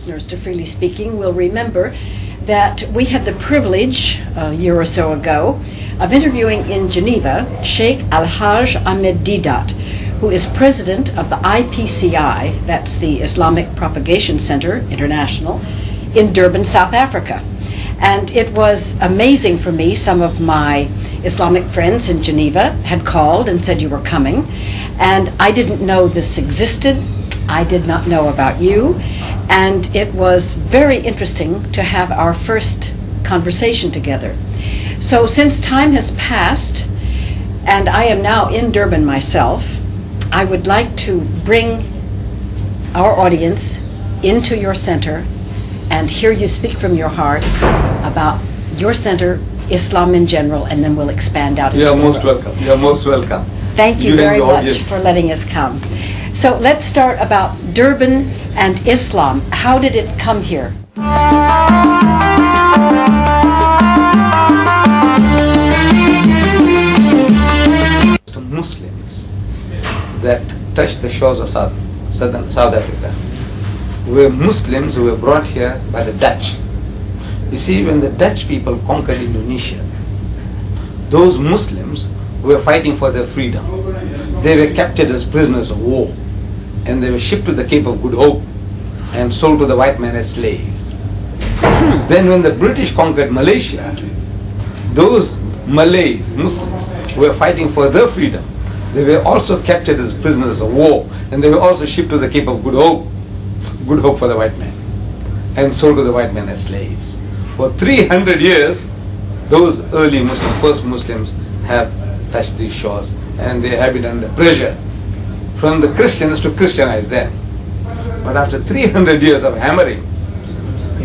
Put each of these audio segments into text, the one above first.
listeners to Freely Speaking will remember that we had the privilege a year or so ago of interviewing in Geneva Sheikh Ahmed Deedat, who is president of the IPCI, that's the Islamic Propagation Center International, in Durban, South Africa. And it was amazing for me. Some of my Islamic friends in Geneva had called and said you were coming, and I didn't know this existed. I did not know about you, and it was very interesting to have our first conversation together. So since time has passed, and I am now in Durban myself, I would like to bring our audience into your center and hear you speak from your heart about your center, Islam in general, and then we'll expand out. You are most welcome. You are most welcome. Thank you very much for letting us come. So let's start about Durban and Islam. How did it come here? Muslims that touched the shores of South Africa were Muslims who were brought here by the Dutch. You see, when the Dutch people conquered Indonesia, those Muslims were fighting for their freedom. They were captured as prisoners of war, and they were shipped to the Cape of Good Hope and sold to the white man as slaves. Then when the British conquered Malaysia, those Malays, Muslims, were fighting for their freedom. They were also captured as prisoners of war, and they were also shipped to the Cape of Good Hope for the white man, and sold to the white man as slaves. For 300 years, those early Muslims, first Muslims, have touched these shores, and they have been under pressure from the Christians to Christianize them. But after 300 years of hammering,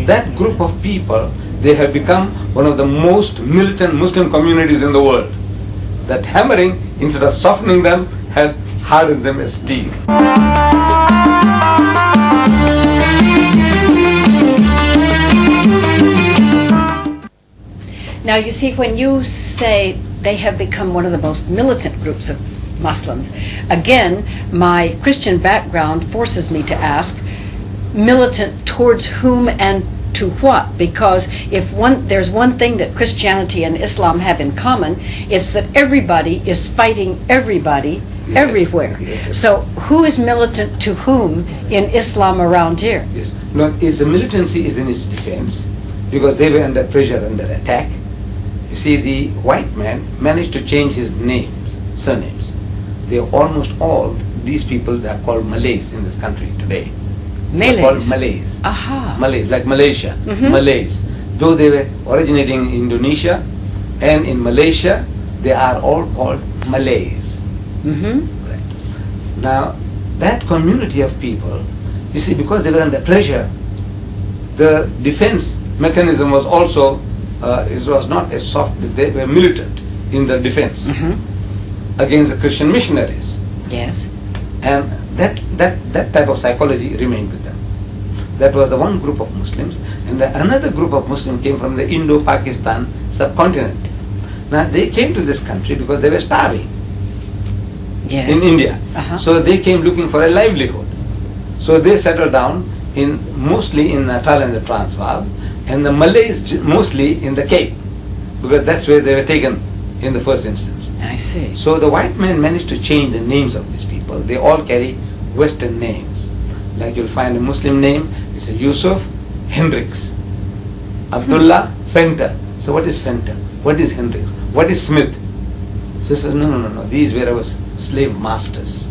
that group of people, they have become one of the most militant Muslim communities in the world. That hammering, instead of softening them, had hardened them as steel. Now you see, when you say they have become one of the most militant groups of Muslims, again, my Christian background forces me to ask, militant towards whom and to what? Because if there's one thing that Christianity and Islam have in common, it's that everybody is fighting everybody, yes, everywhere. Yes. So who is militant to whom in Islam around here? Yes. No, the militancy is in its defense, because they were under pressure, under attack. You see, the white man managed to change his names, surnames. They are almost all, these people, they are called Malays in this country today. Malays? They are called Malays. Aha. Malays, like Malaysia, Malays. Though they were originating in Indonesia and in Malaysia, they are all called Malays. Right. Now, that community of people, you see, because they were under pressure, the defense mechanism was also, it was not as soft, they were militant in their defense against the Christian missionaries. Yes. And that type of psychology remained with them. That was the one group of Muslims. And another group of Muslims came from the Indo-Pakistan subcontinent. Now, they came to this country because they were starving, yes, in India. So they came looking for a livelihood. So they settled down mostly in Natal and the Transvaal, and the Malays mostly in the Cape, because that's where they were taken in the first instance. I see. So the white man managed to change the names of these people. They all carry Western names. Like you'll find a Muslim name, it's a Yusuf Hendricks, Abdullah Fenter. So what is Fenter? What is Hendricks? What is Smith? So he says, no. These were our slave masters.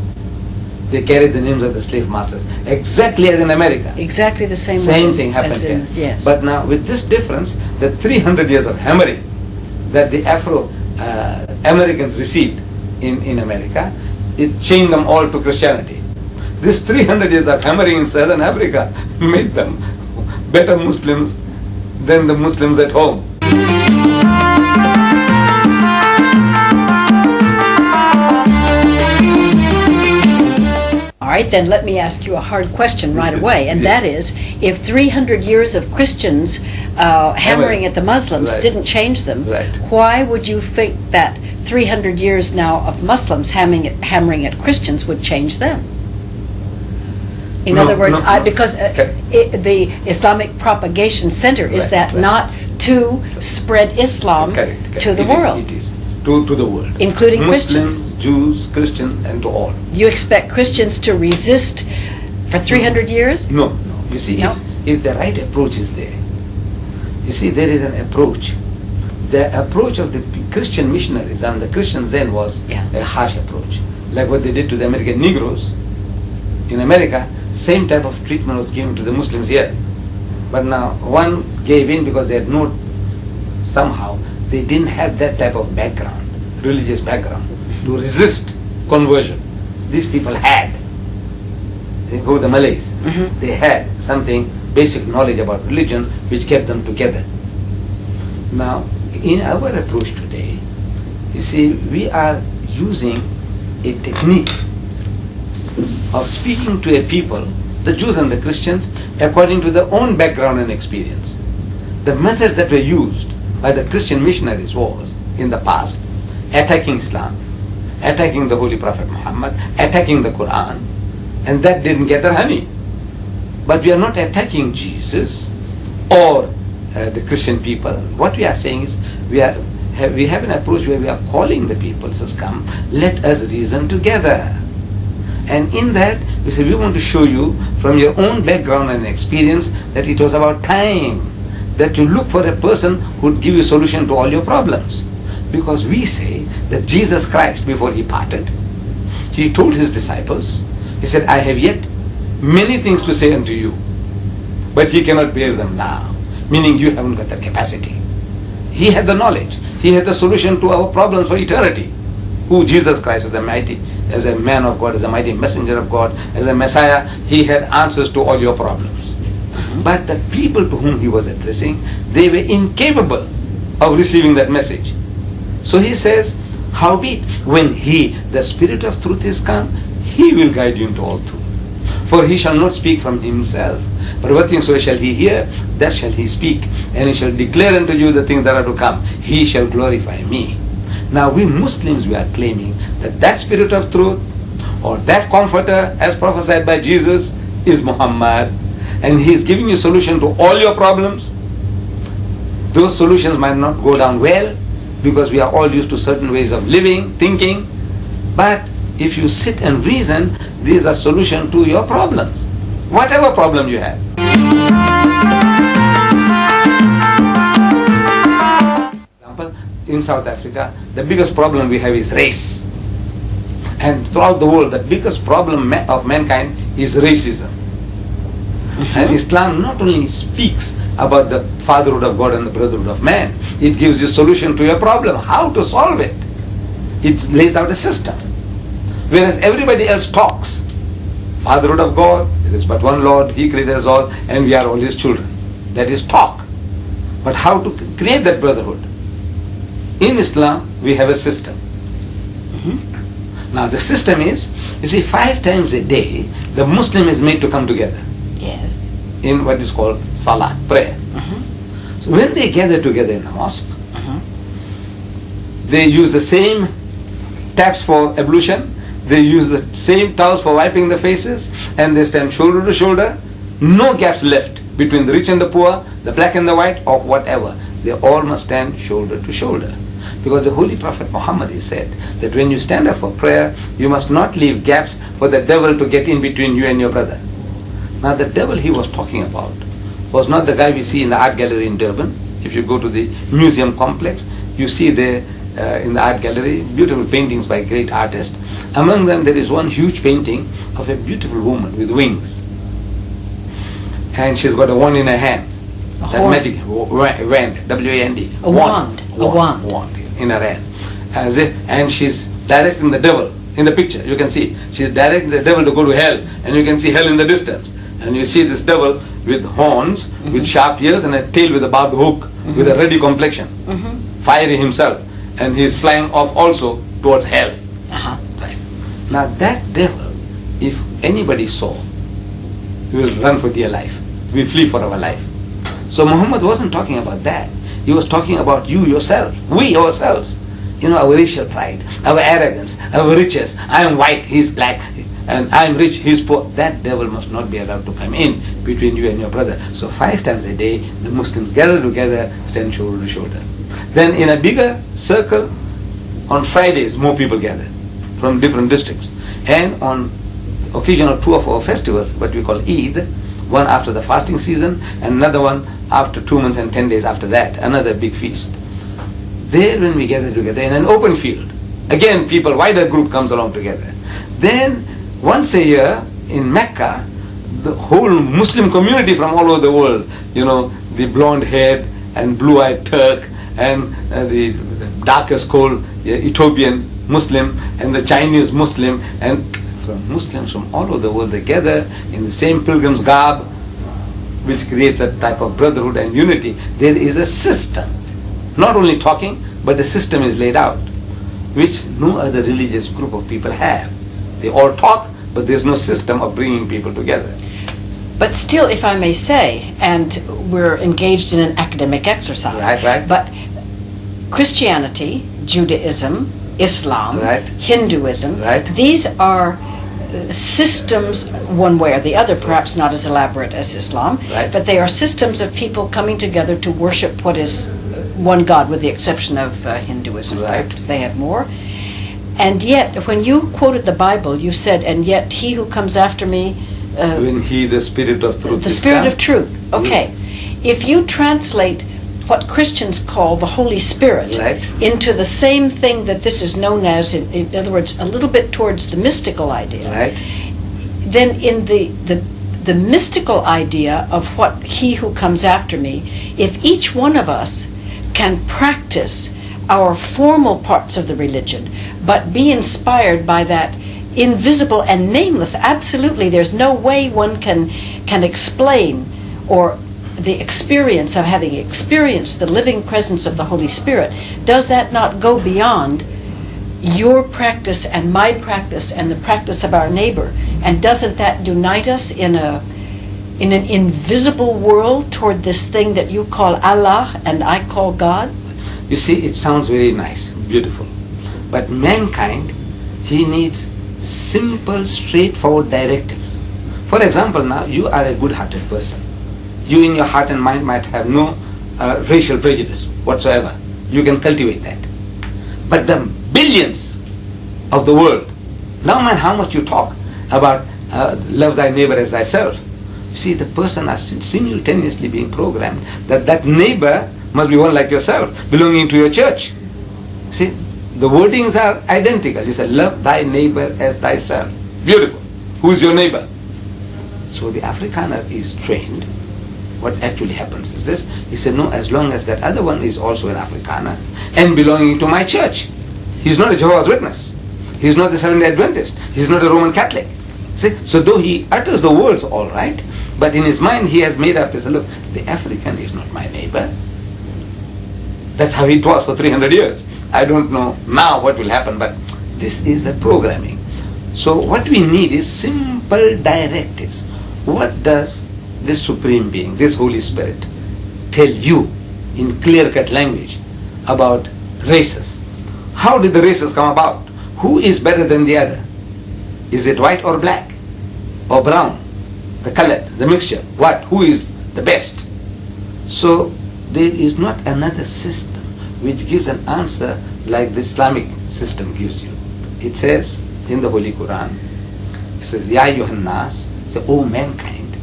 They carried the names of the slave masters, exactly as in America. Exactly the same. Same thing happened here. Yes. But now with this difference, the 300 years of hammering that the Afro-Americans received in America, it changed them all to Christianity. This 300 years of hammering in Southern Africa made them better Muslims than the Muslims at home. All right, then let me ask you a hard question right away, and that is, if 300 years of Christians hammering at the Muslims didn't change them, why would you think that 300 years now of Muslims hammering at Christians would change them? In No, other words, no, no. because the Islamic Propagation Center is Right, that right. not to spread Islam Correct. to the It is, world. it is. To the world. Including Muslims, Christians. Jews, Christians, and to all. You expect Christians to resist for 300 years? No. You see, No? if the right approach is there, you see, there is an approach. The approach of the Christian missionaries and the Christians then was a harsh approach. Like what they did to the American Negroes in America, same type of treatment was given to the Muslims here. But now one gave in because they had somehow they didn't have that type of background, religious background, to resist conversion. These people had. They go the Malays. Mhm. They had something, basic knowledge about religion, which kept them together. Now, in our approach today, you see, we are using a technique of speaking to a people, the Jews and the Christians, according to their own background and experience. The method that were used by the Christian missionaries was, in the past, attacking Islam, attacking the Holy Prophet Muhammad, attacking the Quran, and that didn't get their honey. But we are not attacking Jesus or the Christian people. What we are saying is, we have an approach where we are calling the people, says, come, let us reason together. And in that, we say, we want to show you from your own background and experience that it was about time that you look for a person who would give you a solution to all your problems. Because we say that Jesus Christ, before he parted, he told his disciples, he said, I have yet many things to say unto you, but ye cannot bear them now. Meaning you haven't got the capacity. He had the knowledge. He had the solution to our problems for eternity. Who Jesus Christ is the mighty, as a man of God, as a mighty messenger of God, as a Messiah, he had answers to all your problems. But the people to whom he was addressing, they were incapable of receiving that message. So he says, howbeit, when he, the Spirit of truth is come, he will guide you into all truth. For he shall not speak from himself, but what things so shall he hear, that shall he speak, and he shall declare unto you the things that are to come. He shall glorify me. Now we Muslims, we are claiming that that Spirit of truth, or that Comforter, as prophesied by Jesus, is Muhammad, and he is giving you solution to all your problems. Those solutions might not go down well, because we are all used to certain ways of living, thinking, but if you sit and reason, these are solutions to your problems, whatever problem you have. Example, in South Africa, the biggest problem we have is race. And throughout the world, the biggest problem of mankind is racism. And Islam not only speaks about the fatherhood of God and the brotherhood of man, it gives you solution to your problem, how to solve it. It lays out a system. Whereas everybody else talks. Fatherhood of God, there is but one Lord, he created us all, and we are all his children. That is talk. But how to create that brotherhood? In Islam, we have a system. Now the system is, you see, 5 times a day, the Muslim is made to come together. Yes. In what is called salat, prayer. So when they gather together in the mosque, they use the same taps for ablution, they use the same towels for wiping the faces, and they stand shoulder to shoulder, no gaps left between the rich and the poor, the black and the white, or whatever. They all must stand shoulder to shoulder. Because the Holy Prophet Muhammad, he said that when you stand up for prayer, you must not leave gaps for the devil to get in between you and your brother. Now the devil he was talking about was not the guy we see in the art gallery in Durban. If you go to the museum complex, you see there in the art gallery beautiful paintings by great artists. Among them there is one huge painting of a beautiful woman with wings. And she's got a wand in her hand. That magic wand, W-A-N-D. A wand. A wand. Wand in her hand. And she's directing the devil. In the picture, you can see, she's directing the devil to go to hell, and you can see hell in the distance. And you see this devil with horns, with sharp ears, and a tail with a barbed hook, with a ruddy complexion, fiery himself, and he's flying off also towards hell. Right. Now that devil, if anybody saw, he will run for dear life. We flee for our life. So Muhammad wasn't talking about that. He was talking about you yourself, we ourselves. You know, our racial pride, our arrogance, our riches. I am white, he is black. and I'm rich, he's poor. That devil must not be allowed to come in between you and your brother. So 5 times a day, the Muslims gather together, stand shoulder to shoulder. Then in a bigger circle, on Fridays, more people gather from different districts. And on occasion of 2 of our festivals, what we call Eid, one after the fasting season, and another one after 2 months and 10 days after that, another big feast. There when we gather together in an open field, again people, wider group comes along together. Then once a year in Mecca, the whole Muslim community from all over the world, the blonde-haired and blue-eyed Turk, and the darkest cold Ethiopian Muslim, and the Chinese Muslim, and from Muslims from all over the world, they gather in the same pilgrim's garb, which creates a type of brotherhood and unity. There is a system, not only talking, but the system is laid out, which no other religious group of people have. They all talk, but there's no system of bringing people together. But still, if I may say, and we're engaged in an academic exercise, right. But Christianity, Judaism, Islam, Hinduism, these are systems, one way or the other, perhaps not as elaborate as Islam, but they are systems of people coming together to worship what is one God, with the exception of Hinduism. Perhaps they have more. And yet, when you quoted the Bible, you said, and yet he who comes after me... when he, the Spirit of Truth, the Spirit of Truth. Okay. If you translate what Christians call the Holy Spirit into the same thing that this is known as, in other words, a little bit towards the mystical idea, then in the mystical idea of what he who comes after me, if each one of us can practice our formal parts of the religion, but be inspired by that invisible and nameless, absolutely, there's no way one can explain, or the experience of having experienced the living presence of the Holy Spirit, does that not go beyond your practice and my practice and the practice of our neighbor? And doesn't that unite us in an invisible world toward this thing that you call Allah and I call God? You see, it sounds very nice, beautiful. But mankind, he needs simple, straightforward directives. For example, now, you are a good-hearted person. You in your heart and mind might have no racial prejudice whatsoever. You can cultivate that. But the billions of the world, now mind how much you talk about love thy neighbor as thyself. You see, the person is simultaneously being programmed that neighbor must be one like yourself, belonging to your church. See, the wordings are identical. You say, love thy neighbor as thyself. Beautiful. Who is your neighbor? So the Afrikaner is trained. What actually happens is this. He said, no, as long as that other one is also an Afrikaner and belonging to my church. He's not a Jehovah's Witness. He's not the Seventh-day Adventist. He's not a Roman Catholic. See? So though he utters the words all right, but in his mind he has made up, he said, look, the African is not my neighbor. That's how it was for 300 years. I don't know now what will happen, but this is the programming. So what we need is simple directives. What does this Supreme Being, this Holy Spirit, tell you in clear-cut language about races? How did the races come about? Who is better than the other? Is it white or black? Or brown? The color, the mixture? What? Who is the best? So there is not another system which gives an answer like the Islamic system gives you. It says in the Holy Quran, it says, Ya ayyuhan nas, say, O mankind,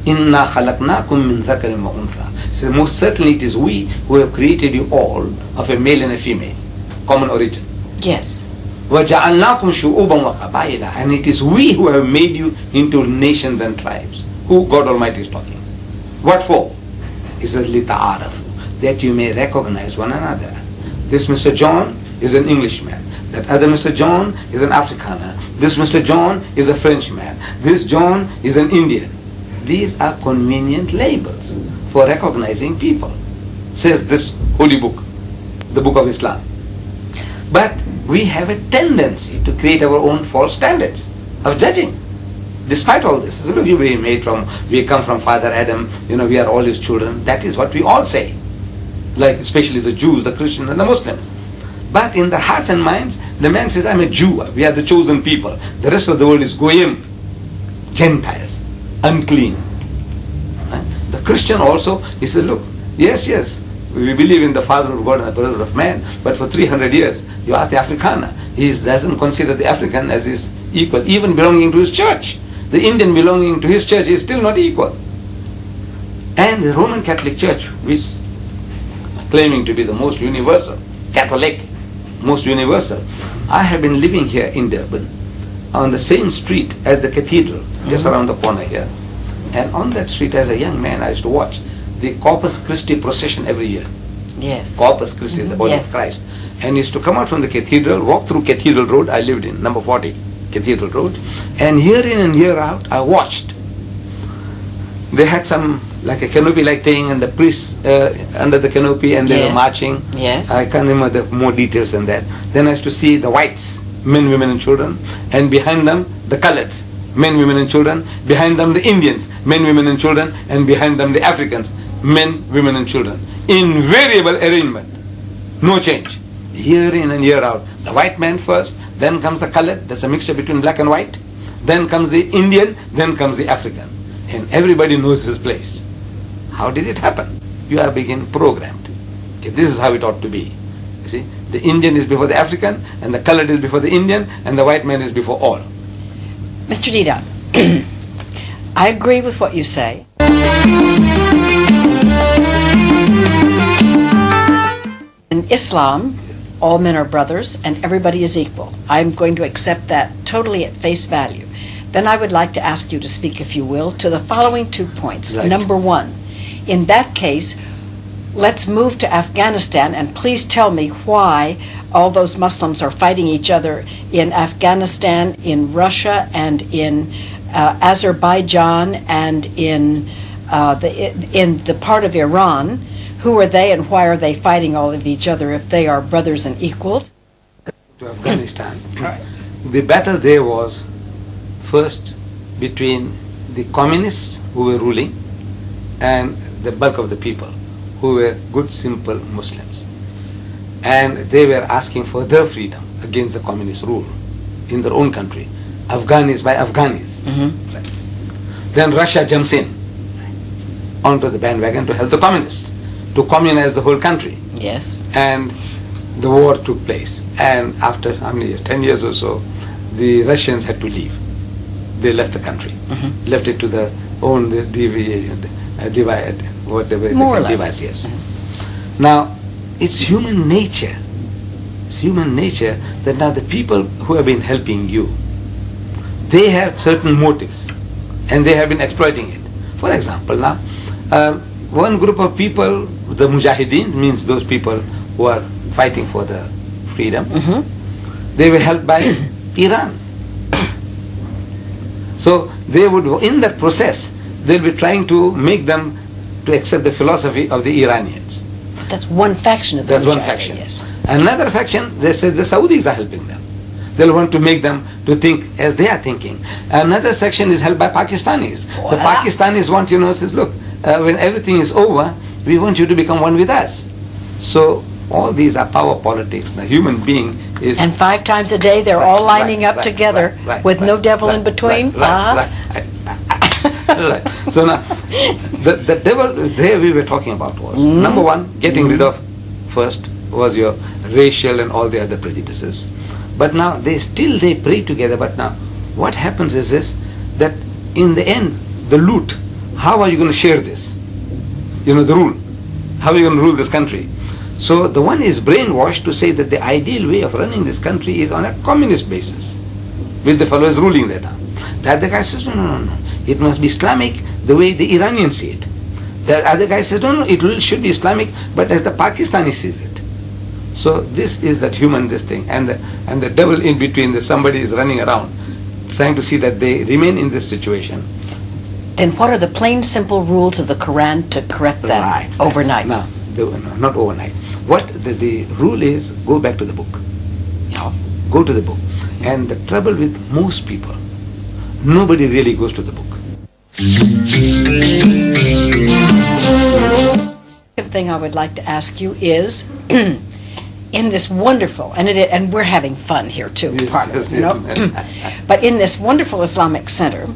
inna khalaqnakum min dhakarin wa untha. So most certainly it is we who have created you all of a male and a female, common origin. Yes. وَجَعَلْنَاكُمْ شُعُوبًا وَقَبَائِلًا. And it is we who have made you into nations and tribes. Who God Almighty is talking. What for? It says, لِتَعَارَفُوا, that you may recognize one another. This Mr. John is an Englishman. That other Mr. John is an Afrikaner. This Mr. John is a Frenchman. This John is an Indian. These are convenient labels for recognizing people, says this holy book, the book of Islam. But we have a tendency to create our own false standards of judging. Despite all this, look, we come from Father Adam, we are all his children. That is what we all say. Like especially the Jews, the Christians and the Muslims. But in their hearts and minds, the man says, I'm a Jew, we are the chosen people. The rest of the world is goyim, Gentiles, unclean. The Christian also, he said, look, yes, we believe in the Father of God and the brother of man, but for 300 years, you ask the Afrikaner, he doesn't consider the African as his equal, even belonging to his church. The Indian belonging to his church is still not equal. And the Roman Catholic Church, which claiming to be the most universal, Catholic, most universal. I have been living here in Durban, on the same street as the cathedral, just around the corner here. And on that street, as a young man, I used to watch the Corpus Christi procession every year. Yes. Corpus Christi, the body of Christ. And used to come out from the cathedral, walk through Cathedral Road. I lived in number 40, Cathedral Road. And year in and year out, I watched. They had some, like a canopy-like thing, and the priests under the canopy, and they were marching. Yes. I can't remember the more details than that. Then I used to see the whites, men, women, and children, and behind them, the coloreds, men, women, and children. Behind them, the Indians, men, women, and children, and behind them, the Africans, men, women, and children. Invariable arrangement, no change. Year in and year out. The white man first, then comes the colored, that's a mixture between black and white. Then comes the Indian, then comes the African. And everybody knows his place. How did it happen? You are being programmed. Okay, this is how it ought to be. You see, the Indian is before the African, and the colored is before the Indian, and the white man is before all. Mr. Deedat, I agree with what you say. In Islam, all men are brothers and everybody is equal. I'm going to accept that totally at face value. Then I would like to ask you to speak, if you will, to the following 2 points. Right. Number one, in that case, let's move to Afghanistan, and please tell me why all those Muslims are fighting each other in Afghanistan, in Russia, and in Azerbaijan, and in the part of Iran. Who are they, and why are they fighting all of each other if they are brothers and equals? To Afghanistan. The battle there was first between the communists who were ruling and the bulk of the people who were good, simple Muslims. And they were asking for their freedom against the communist rule in their own country. Afghanis by Afghanis. Mm-hmm. Right. Then Russia jumps in onto the bandwagon to help the communists, to communize the whole country. Yes. And the war took place. And after how many years? 10 years or so, the Russians had to leave. They left the country, left it to their own divide, whatever more or less. Device. Yes. Now, it's human nature. It's human nature that now the people who have been helping you, they have certain motives, and they have been exploiting it. For example, now, one group of people, the Mujahideen, means those people who are fighting for the freedom, they were helped by Iran. So they would, in that process, they'll be trying to make them to accept the philosophy of the Iranians. That's one faction of the That's one Mujahideen, faction. yes. Another faction, they say the Saudis are helping them. They'll want to make them to think as they are thinking. Another section is held by Pakistanis. Voila. The Pakistanis want, says, look, when everything is over, we want you to become one with us. So all these are power politics. The human being is... And 5 times a day they're all lining up together with no devil in between? Right. So now, the devil there we were talking about was, number one, getting rid of first was your racial and all the other prejudices. But now they pray together, but now what happens is this, that in the end, the loot, how are you going to share this? The rule. How are you going to rule this country? So the one is brainwashed to say that the ideal way of running this country is on a communist basis, with the followers ruling there now. The other guy says, no. It must be Islamic the way the Iranians see it. The other guy says, no, it should be Islamic, but as the Pakistani sees it. So this is that human, this thing, and the devil in between, somebody is running around, trying to see that they remain in this situation. Then what are the plain, simple rules of the Quran to correct that overnight? No, not overnight. What the rule is, go back to the book. Go to the book. And the trouble with most people, nobody really goes to the book. Second thing I would like to ask you is, in this wonderful, and we're having fun here too, Yes, part of yes, it, you know. yes. But in this wonderful Islamic center,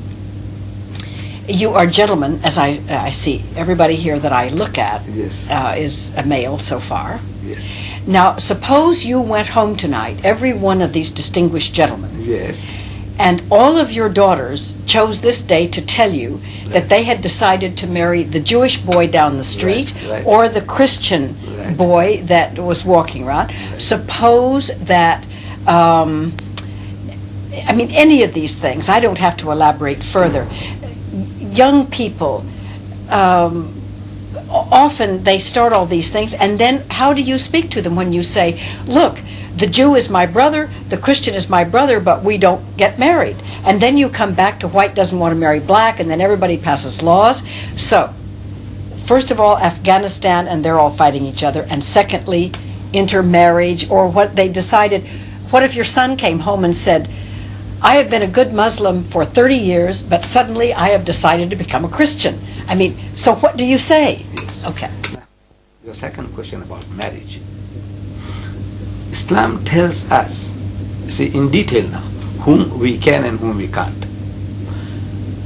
you are gentlemen, as I see everybody here that I look at Yes. is a male so far. Yes. Now, suppose you went home tonight, every one of these distinguished gentlemen, Yes. and all of your daughters chose this day to tell you that they had decided to marry the Jewish boy down the street Right. or the Christian Right. boy that was walking around. Suppose that, I mean, any of these things, I don't have to elaborate further. Young people, often they start all these things, and then how do you speak to them when you say, look, the Jew is my brother, the Christian is my brother, but we don't get married. And then you come back to white doesn't want to marry black, and then everybody passes laws. So, first of all, Afghanistan, and they're all fighting each other. And secondly, intermarriage, or what they decided. What if your son came home and said, I have been a good Muslim for 30 years, but suddenly I have decided to become a Christian? I mean, so what do you say? Yes. Okay. Now, your second question about marriage. Islam tells us, see, in detail now, whom we can and whom we can't.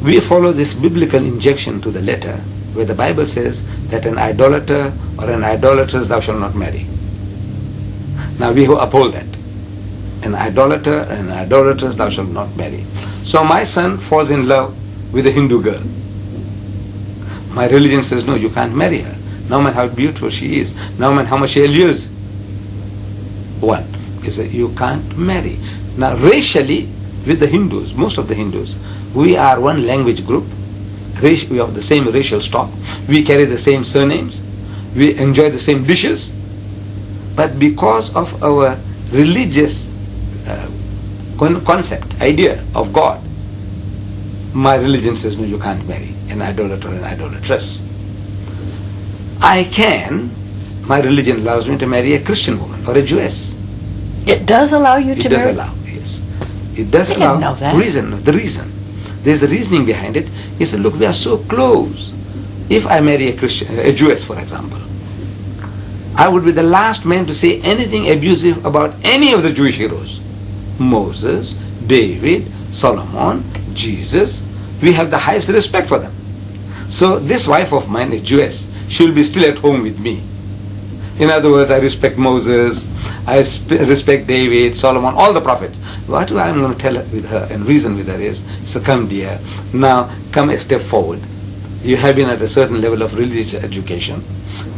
We follow this biblical injection to the letter, where the Bible says that an idolater or an idolatress thou shalt not marry. Now we uphold that. An idolater and an idolatress thou shalt not marry. So my son falls in love with a Hindu girl. My religion says, no, you can't marry her. No matter how beautiful she is, no matter how much she allures one, is that you can't marry. Now racially, with the Hindus, most of the Hindus, we are one language group. We have the same racial stock. We carry the same surnames. We enjoy the same dishes. But because of our religious concept, idea of God, my religion says, no, you can't marry an idolater or an idolatress. I can, my religion allows me to marry a Christian woman or a Jewess. It does allow you to marry? It does allow, yes. It does I allow. didn't know that. The reason. There's a reasoning behind it. He said, look, we are so close. If I marry a Christian, a Jewess, for example, I would be the last man to say anything abusive about any of the Jewish heroes. Moses, David, Solomon, Jesus. We have the highest respect for them. So this wife of mine is Jewess. She will be still at home with me. In other words, I respect Moses, I respect David, Solomon, all the prophets. What I'm going to tell with her and reason with her is, so come dear, now come a step forward. You have been at a certain level of religious education.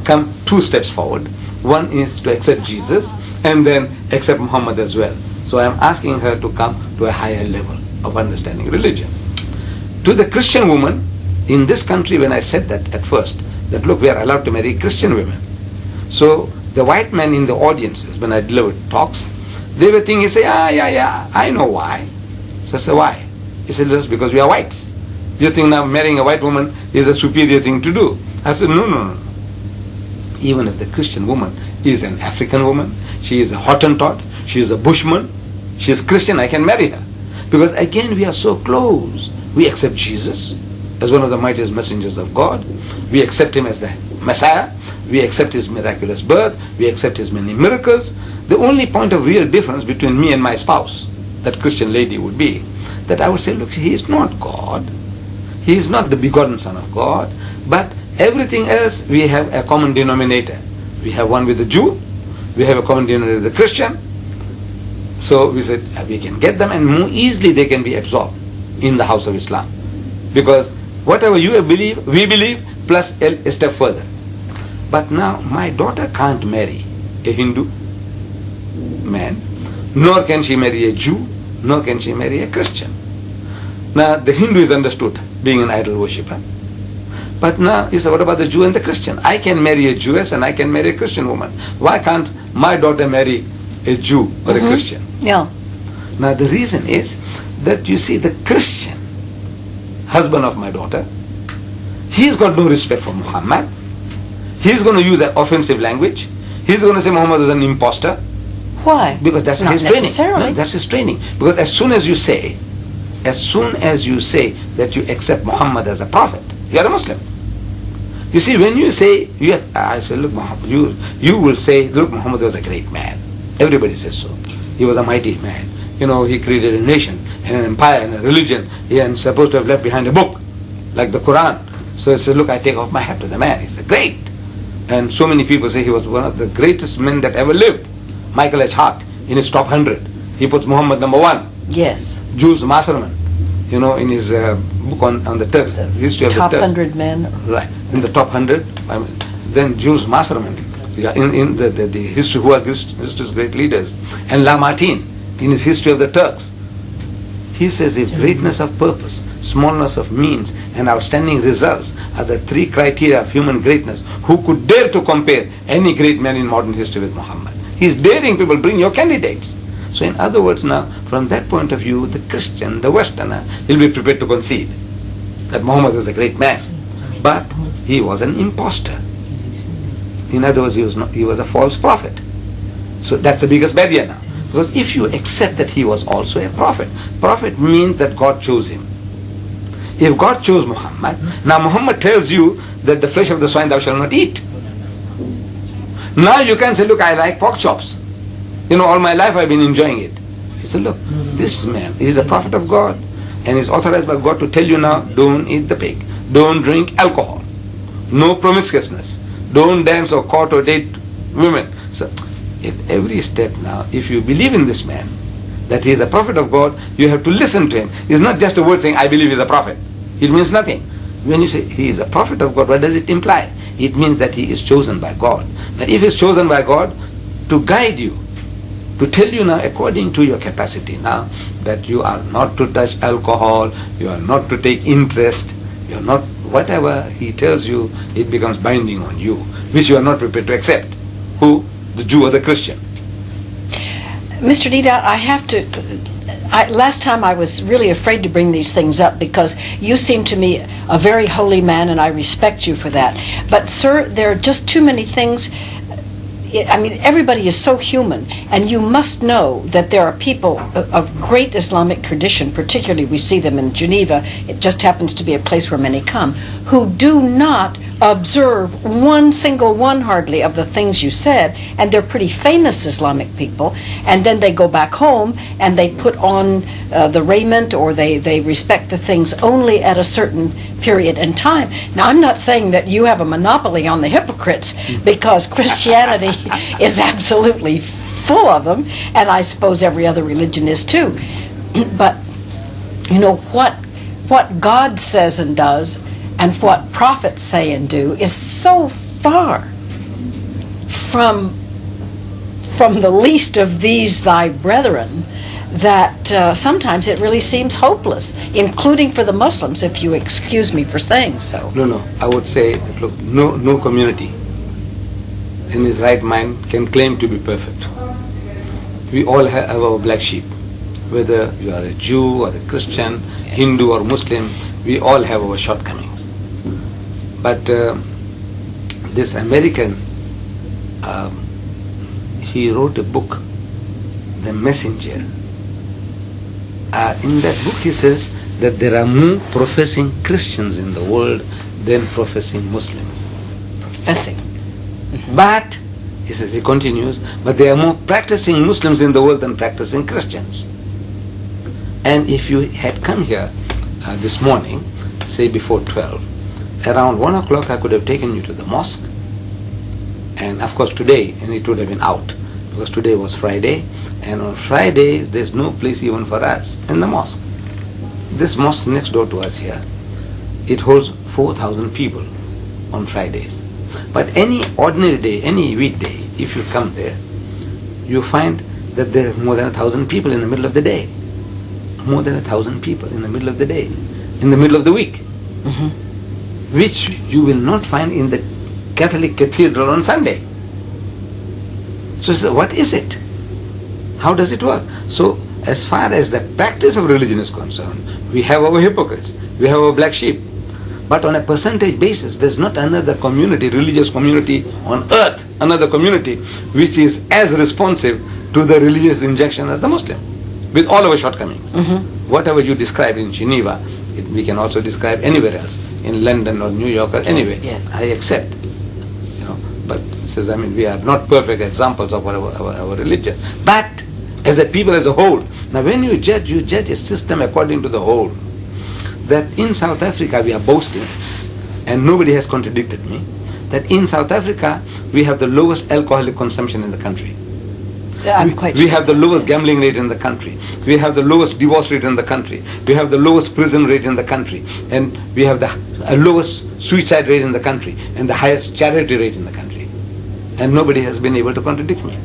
Come 2 steps forward. One is to accept Jesus and then accept Muhammad as well. So I'm asking her to come to a higher level of understanding religion. To the Christian woman, in this country, when I said that at first, that look, we are allowed to marry Christian women. So the white men in the audiences, when I delivered talks, they were thinking, say, yeah, I know why. So I said, why? He said, just because we are whites. You think now marrying a white woman is a superior thing to do? I said, no. Even if the Christian woman is an African woman, she is a Hottentot, she is a Bushman, she is Christian, I can marry her. Because again, we are so close. We accept Jesus as one of the mightiest messengers of God. We accept him as the Messiah. We accept his miraculous birth. We accept his many miracles. The only point of real difference between me and my spouse, that Christian lady, would be that I would say, look, he is not God. He is not the begotten Son of God. But everything else, we have a common denominator. We have one with the Jew. We have a common denominator with the Christian. So we said, we can get them, and more easily they can be absorbed in the house of Islam. Because whatever you believe, we believe, plus a step further. But now my daughter can't marry a Hindu man, nor can she marry a Jew, nor can she marry a Christian. Now the Hindu is understood being an idol worshipper. But now you say, what about the Jew and the Christian? I can marry a Jewess and I can marry a Christian woman. Why can't my daughter marry a Jew or a Christian? Yeah. Now the reason is that you see, the Christian husband of my daughter, he's got no respect for Muhammad. He's going to use an offensive language. He's going to say Muhammad is an imposter. Why? Because that's Not his training. necessarily. No, that's his training. Because as soon as you say that you accept Muhammad as a prophet, you are a Muslim. You see, when you say, I say, look, Muhammad, you will say, look, Muhammad was a great man. Everybody says so. He was a mighty man. You know, he created a nation and an empire and a religion. He is supposed to have left behind a book, like the Quran. So he said, look, I take off my hat to the man. He's the great. And so many people say he was one of the greatest men that ever lived. Michael H. Hart, in his top 100, he puts Muhammad number 1. Yes. Jules Masserman, you know, in his book on the Turks, history of the Turks. Top 100 men. Right, in the top 100. Then Jules Masserman, in the history, who are history's great leaders. And Lamartine, in his history of the Turks. He says if greatness of purpose, smallness of means, and outstanding results are the 3 criteria of human greatness, who could dare to compare any great man in modern history with Muhammad? He's daring people, bring your candidates. So in other words now, from that point of view, the Christian, the Westerner, will be prepared to concede that Muhammad was a great man. But he was an impostor. In other words, he was a false prophet. So that's the biggest barrier now. Because if you accept that he was also a prophet, prophet means that God chose him. If God chose Muhammad, now Muhammad tells you that the flesh of the swine thou shalt not eat. Now you can say, look, I like pork chops. You know, all my life I've been enjoying it. He said, look, this man is a prophet of God and is authorized by God to tell you now, don't eat the pig, don't drink alcohol, no promiscuousness, don't dance or court or date women. So at every step now, if you believe in this man, that he is a prophet of God, you have to listen to him. It's not just a word saying, I believe he's a prophet. It means nothing. When you say he is a prophet of God, what does it imply? It means that he is chosen by God. Now if he is chosen by God to guide you, to tell you now according to your capacity now, that you are not to touch alcohol, you are not to take interest, you are not, whatever he tells you, it becomes binding on you, which you are not prepared to accept. Who? The Jew or the Christian. Mr. Deedat, I have to, last time I was really afraid to bring these things up because you seem to me a very holy man and I respect you for that. But sir, there are just too many things. I mean, everybody is so human, and you must know that there are people of great Islamic tradition, particularly we see them in Geneva, it just happens to be a place where many come, who do not observe one single one hardly of the things you said, and they're pretty famous Islamic people, and then they go back home and they put on the raiment, or they respect the things only at a certain period in time. Now, I'm not saying that you have a monopoly on the hypocrites, because Christianity is absolutely full of them, and I suppose every other religion is too. But you know what God says and does and what prophets say and do is so far from the least of these thy brethren that sometimes it really seems hopeless, including for the Muslims, if you excuse me for saying so. No, I would say that, look, no community in his right mind can claim to be perfect. We all have our black sheep. Whether you are a Jew or a Christian, Hindu or Muslim, we all have our shortcomings. But this American, he wrote a book, The Messenger. In that book he says that there are more professing Christians in the world than professing Muslims. Professing. But, he says, he continues, but there are more practicing Muslims in the world than practicing Christians. And if you had come here this morning, say before 12, around 1 o'clock I could have taken you to the mosque. And of course today, and it would have been out, because today was Friday, and on Fridays there's no place even for us in the mosque. This mosque next door to us here, it holds 4,000 people on Fridays. But any ordinary day, any weekday, if you come there, you find that there are more than 1,000 people in the middle of the day. More than 1,000 people in the middle of the day, in the middle of the week, which you will not find in the Catholic cathedral on Sunday. So what is it? How does it work? So as far as the practice of religion is concerned, we have our hypocrites, we have our black sheep. But on a percentage basis, there's not another community, religious community on earth, another community which is as responsive to the religious injection as the Muslim, with all our shortcomings. Whatever you described in Geneva We can also describe anywhere else, in London or New York or anywhere. Yes. I accept. But says, we are not perfect examples of our religion. But as a people as a whole, now when you judge a system according to the whole. That in South Africa we are boasting, and nobody has contradicted me, that in South Africa we have the lowest alcoholic consumption in the country. We have the lowest gambling rate in the country. We have the lowest divorce rate in the country. We have the lowest prison rate in the country. And we have the lowest suicide rate in the country. And the highest charity rate in the country. And nobody has been able to contradict me.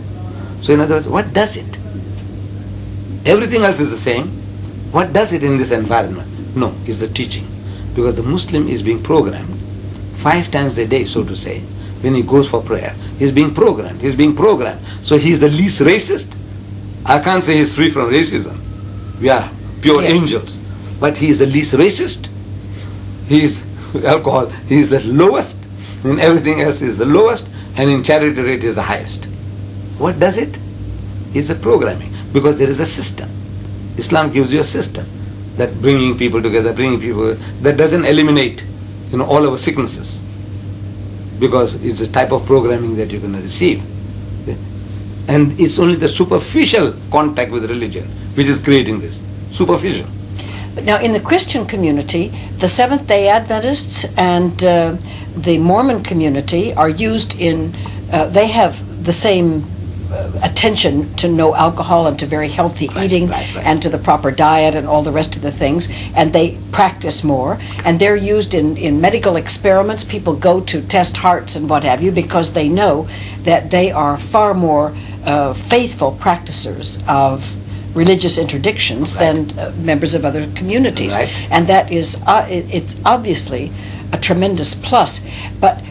So in other words, what does it? Everything else is the same. What does it in this environment? No, it's the teaching. Because the Muslim is being programmed 5 times a day, so to say. When he goes for prayer, he's being programmed. So he's the least racist. I can't say he's free from racism. We are pure angels. But he is the least racist. He is alcohol. He is the lowest. In everything else he is the lowest. And in charity rate is the highest. What does it? It's a programming. Because there is a system. Islam gives you a system. That bringing people together, that doesn't eliminate, all our sicknesses. Because it's a type of programming that you're going to receive. And it's only the superficial contact with religion which is creating this. Superficial. But now in the Christian community, the Seventh-day Adventists and the Mormon community are used in, they have the same attention to no alcohol and to very healthy eating and to the proper diet and all the rest of the things, and they practice more, and they're used in medical experiments. People go to test hearts and what have you because they know that they are far more faithful practicers of religious interdictions than members of other communities, and that is it's obviously a tremendous plus. But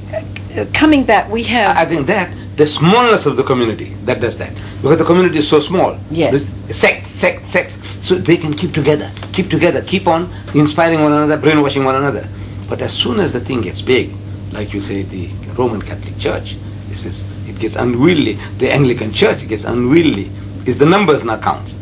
coming back, we have, I think that the smallness of the community that does that, because the community is so small. Yes. Sects, so they can keep together, keep on inspiring one another, brainwashing one another. But as soon as the thing gets big, like you say, the Roman Catholic Church, it gets unwieldy. The Anglican Church gets unwieldy. It's the numbers now counts.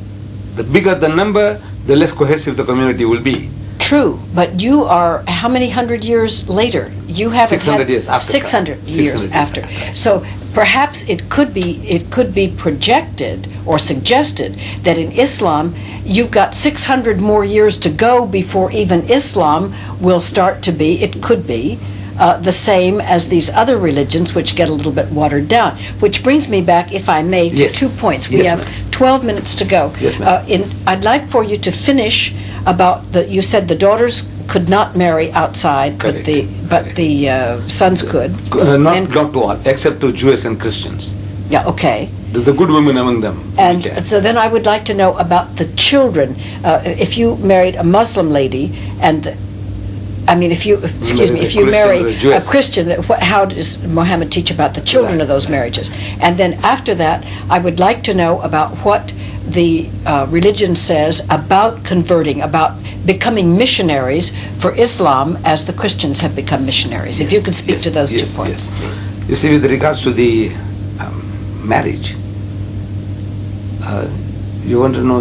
The bigger the number, the less cohesive the community will be. True, but you are how many hundred years later? You haven't 600 years after. 600 years after. So perhaps it could be projected or suggested that in Islam you've got 600 more years to go before even Islam will start to be. It could be the same as these other religions, which get a little bit watered down. Which brings me back, if I may, to 2 points. We have 12 minutes to go. Yes, ma'am. I'd like for you to finish about you said the daughters could not marry outside, Correct. but the sons could. Not to all, except to Jews and Christians. Yeah, okay. The good women among them. And so then I would like to know about the children. If you married a Muslim lady, if you marry a Christian, how does Muhammad teach about the children of those marriages? And then after that, I would like to know about what the religion says about converting, about becoming missionaries for Islam as the Christians have become missionaries. If you could speak to those 2 points, please. You see, with regards to the marriage, you want to know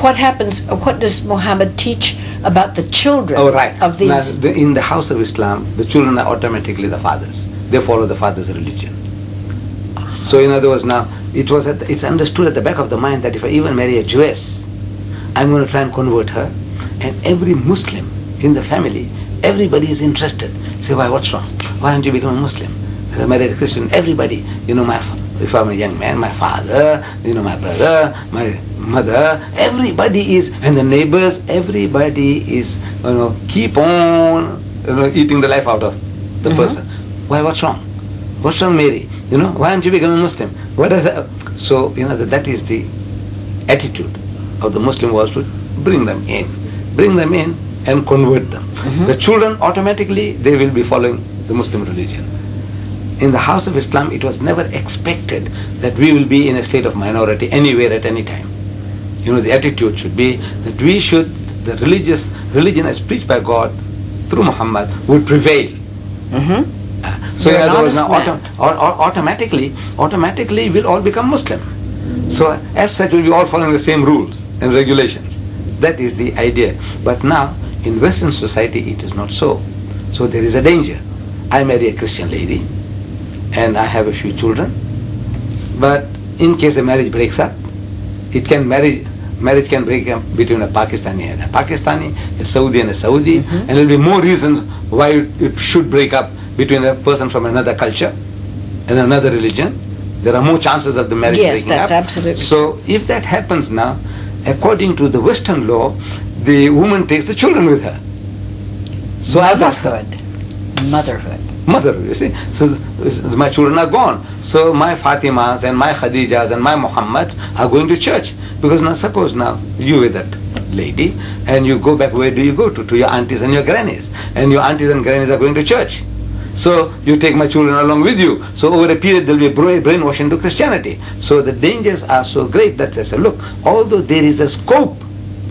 what happens, what does Muhammad teach about the children of these? Now, in the house of Islam, the children are automatically the fathers. They follow the father's religion. So in other words, now, it's understood at the back of the mind that if I even marry a Jewess, I'm going to try and convert her. And every Muslim in the family, everybody is interested. Say, why, what's wrong? Why aren't you become a Muslim? If I married a Christian, everybody, if I'm a young man, my father, my brother, my mother, everybody is, and the neighbors, everybody is, keep on, eating the life out of the person. Why, what's wrong? What's wrong, Mary? Why aren't you becoming a Muslim? What does that? So, that is the attitude of the Muslim was to bring them in and convert them. The children, automatically, they will be following the Muslim religion. In the house of Islam, it was never expected that we will be in a state of minority anywhere at any time. The attitude should be that the religion as preached by God through Muhammad would prevail. So in other words, now automatically we'll all become Muslim. So as such, we'll be all following the same rules and regulations. That is the idea. But now In Western society, it is not so. So there is a danger. I marry a Christian lady, and I have a few children. But in case the marriage breaks up, marriage can break up between a Pakistani and a Pakistani, a Saudi and a Saudi, and there will be more reasons why it should break up between a person from another culture and another religion. There are more chances of the marriage breaking up. Yes, that's absolutely. So if that happens now, according to the Western law, the woman takes the children with her. So Motherhood. Motherhood, you see. So my children are gone. So my Fatimas and my Khadijas and my Muhammads are going to church. Because now suppose now you with that lady and you go back, where do you go to? To your aunties and your grannies. And your aunties and grannies are going to church. So you take my children along with you. So over a period there will be brainwashing to Christianity. So the dangers are so great that I say, look, although there is a scope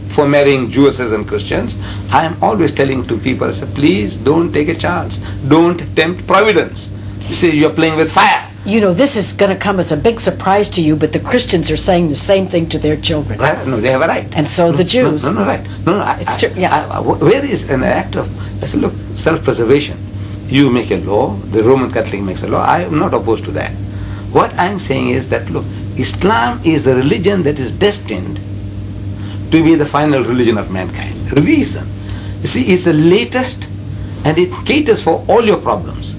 for marrying Jewesses and Christians, I am always telling to people, I say, please don't take a chance. Don't tempt providence. You see, you're playing with fire. You know, this is going to come as a big surprise to you, but the Christians are saying the same thing to their children. Right? No, they have a right. And so the Jews. No, right. No, it's true. Yeah. Where is an act of, I say, look, self-preservation. You make a law, the Roman Catholic makes a law. I am not opposed to that. What I'm saying is that, look, Islam is the religion that is destined to be the final religion of mankind. Reason. You see, it's the latest and it caters for all your problems.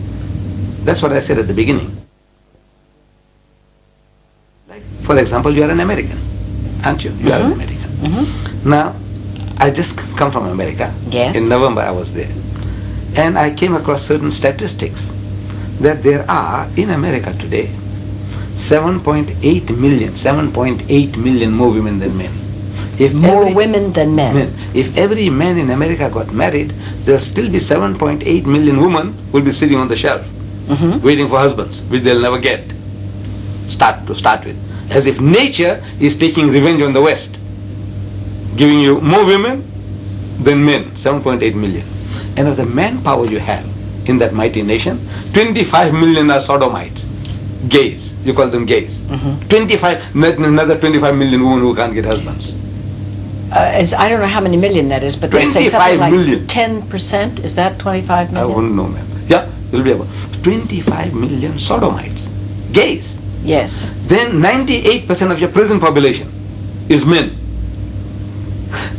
That's what I said at the beginning. Like, for example, you are an American, aren't you? You are an American. Now, I just come from America. Yes. In November I was there. And I came across certain statistics that there are in America today 7.8 million more women than men. If more women than men. If every man in America got married, there will still be 7.8 million women will be sitting on the shelf, waiting for husbands, which they'll never get. Start with. As if nature is taking revenge on the West, giving you more women than men, 7.8 million. And of the manpower you have in that mighty nation, 25 million are sodomites, gays. You call them gays. 25, another 25 million women who can't get husbands. I don't know how many million that is, but they say something like million. 10%. Is that 25 million? I wouldn't know, ma'am. Yeah, it will be about 25 million sodomites, gays. Yes. Then 98% of your prison population is men.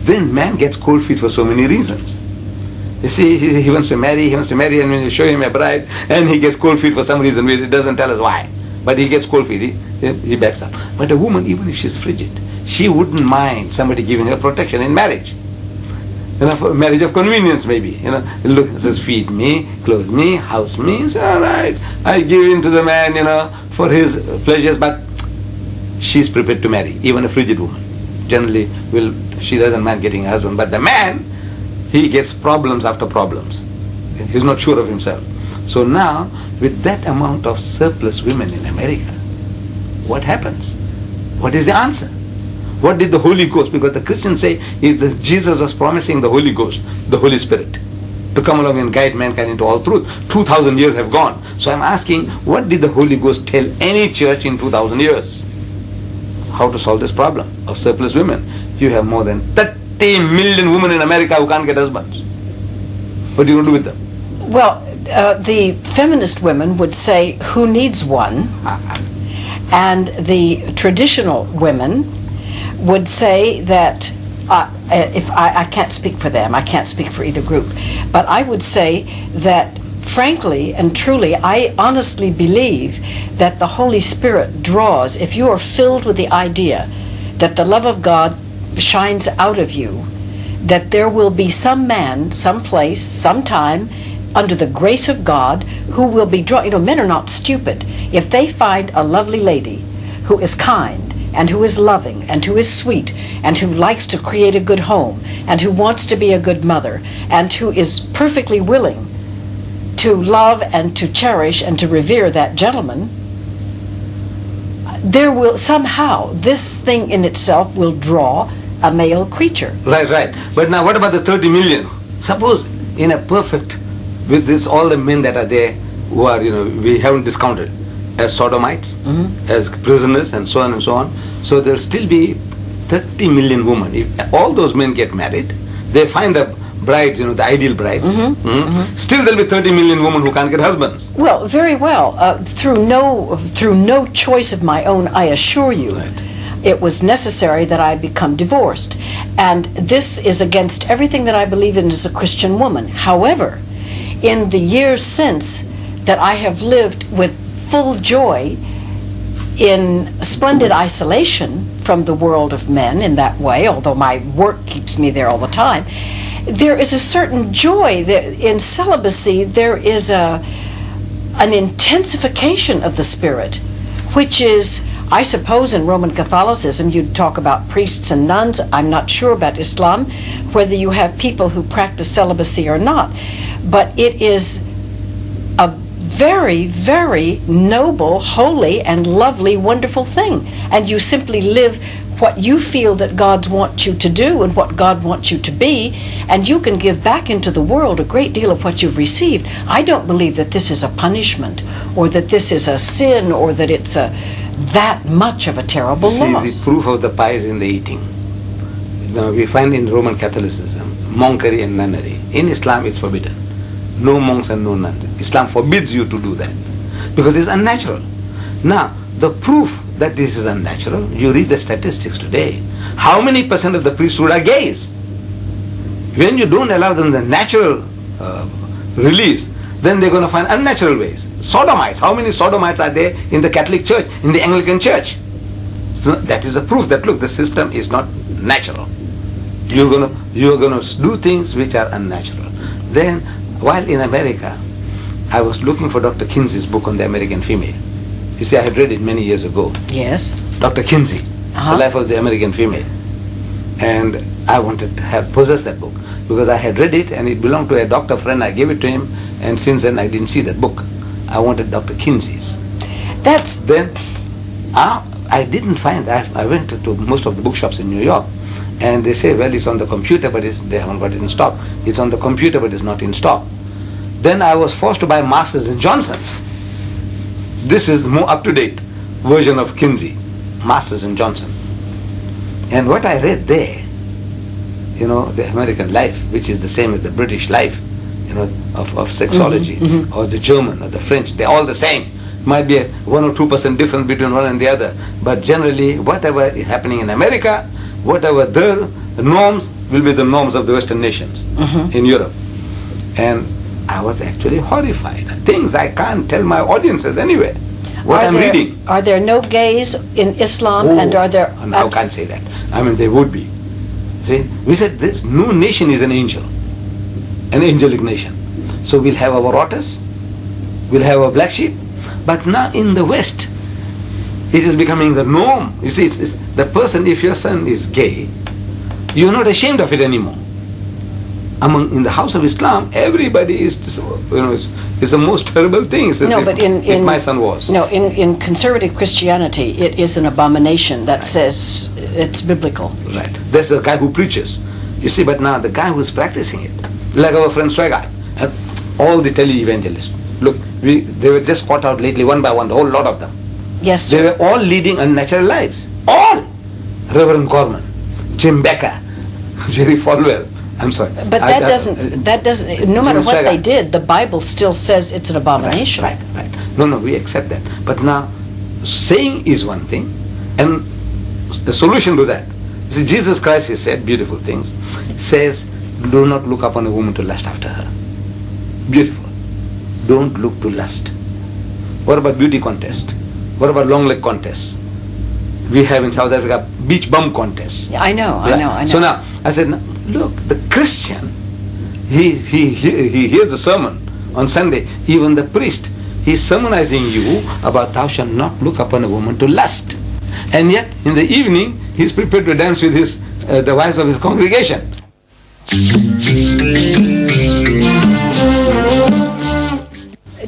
Then man gets cold feet for so many reasons. You see, he wants to marry, and when you show him a bride, and he gets cold feet for some reason, it doesn't tell us why. But he gets cold feet, he backs up. But a woman, even if she's frigid, she wouldn't mind somebody giving her protection in marriage. For marriage of convenience maybe. Look, says feed me, clothe me, house me. It's all right. I give in to the man, for his pleasures, but she's prepared to marry, even a frigid woman. Generally, she doesn't mind getting a husband. But the man, he gets problems after problems. He's not sure of himself. So now, with that amount of surplus women in America, what happens? What is the answer? What did the Holy Ghost, because the Christians say Jesus was promising the Holy Ghost, the Holy Spirit, to come along and guide mankind into all truth. 2,000 years have gone. So I'm asking, what did the Holy Ghost tell any church in 2,000 years? How to solve this problem of surplus women? You have more than 30 million women in America who can't get husbands. What are you going to do with them? Well, the feminist women would say, who needs one? And the traditional women would say that, if I can't speak for them, I can't speak for either group, but I would say that frankly and truly, I honestly believe that the Holy Spirit draws, if you are filled with the idea that the love of God shines out of you, that there will be some man, some place, sometime, under the grace of God, who will be drawn. Men are not stupid. If they find a lovely lady who is kind and who is loving and who is sweet and who likes to create a good home and who wants to be a good mother and who is perfectly willing to love and to cherish and to revere that gentleman, there will somehow, this thing in itself will draw a male creature. Right. But now what about the 30 million? Suppose in a perfect, with this, all the men that are there who are, we haven't discounted as sodomites, as prisoners and so on and so on. So there'll still be 30 million women. If all those men get married, they find a brides, the ideal brides, still there'll be 30 million women who can't get husbands. Well, very well. Through no choice of my own, I assure you. Right. It was necessary that I become divorced. And this is against everything that I believe in as a Christian woman. However, in the years since that I have lived with full joy in splendid isolation from the world of men in that way, although my work keeps me there all the time, there is a certain joy in celibacy. There is an intensification of the spirit, which is, I suppose, in Roman Catholicism you'd talk about priests and nuns. I'm not sure about Islam, whether you have people who practice celibacy or not, but it is a very, very noble, holy, and lovely, wonderful thing. And you simply live what you feel that God wants you to do and what God wants you to be, and you can give back into the world a great deal of what you've received. I don't believe that this is a punishment, or that this is a sin, or that it's that much of a terrible loss. See, the proof of the pie is in the eating. We find in Roman Catholicism monkery and nunnery. In Islam it's forbidden. No monks and no nuns. Islam forbids you to do that because it's unnatural. Now, the proof that this is unnatural, you read the statistics today. How many percent of the priesthood are gays? When you don't allow them the natural release, then they're going to find unnatural ways. Sodomites. How many sodomites are there in the Catholic Church, in the Anglican Church? So that is a proof that, look, the system is not natural. You're going to do things which are unnatural. Then, while in America, I was looking for Dr. Kinsey's book on the American female. You see, I had read it many years ago. Yes. Dr. Kinsey, The Life of the American Female. And I wanted to possess that book because I had read it and it belonged to a doctor friend. I gave it to him, and since then I didn't see that book. I wanted Dr. Kinsey's. Then I didn't find that. I went to most of the bookshops in New York, and they say, well, it's on the computer, but they haven't got it in stock. It's on the computer, but it's not in stock. Then I was forced to buy Masters and Johnson's. This is the more up-to-date version of Kinsey, Masters and Johnson. And what I read there, the American life, which is the same as the British life, of sexology, or the German or the French, they're all the same. Might be a 1 or 2% difference between one and the other, but generally whatever is happening in America, whatever the norms will be the norms of the Western nations in Europe. And I was actually horrified. Things I can't tell my audiences anyway. I'm reading. Are there no gays in Islam, and are there... I can't say that. I mean, there would be. See, we said this, no nation is an angel, an angelic nation. So we'll have our otters, we'll have our black sheep, but now in the West, it is becoming the norm. You see, it's the person, if your son is gay, you're not ashamed of it anymore. In the house of Islam, everybody is, it's the most terrible thing. It's if my son was. No, in conservative Christianity, it is an abomination that says it's biblical. Right. There's a guy who preaches. You see, but now the guy who's practicing it, like our friend Swagart, and all the tele-evangelists. Look, they were just caught out lately, one by one, a whole lot of them. Yes, sir. They were all leading unnatural lives. All! Reverend Gorman, Jim Becker, Jerry Falwell. I'm sorry. But that doesn't, no matter what they did, the Bible still says it's an abomination. Right. No, we accept that. But now, saying is one thing, and the solution to that. See, Jesus Christ, he said beautiful things. Says, do not look upon a woman to lust after her. Beautiful. Don't look to lust. What about beauty contest? What about long leg contests? We have in South Africa beach bum contests. Yeah, I know. So now, I said, look, the Christian, he hears the sermon on Sunday. Even the priest, he's sermonizing you about thou shalt not look upon a woman to lust. And yet, in the evening, he's prepared to dance with the wives of his congregation.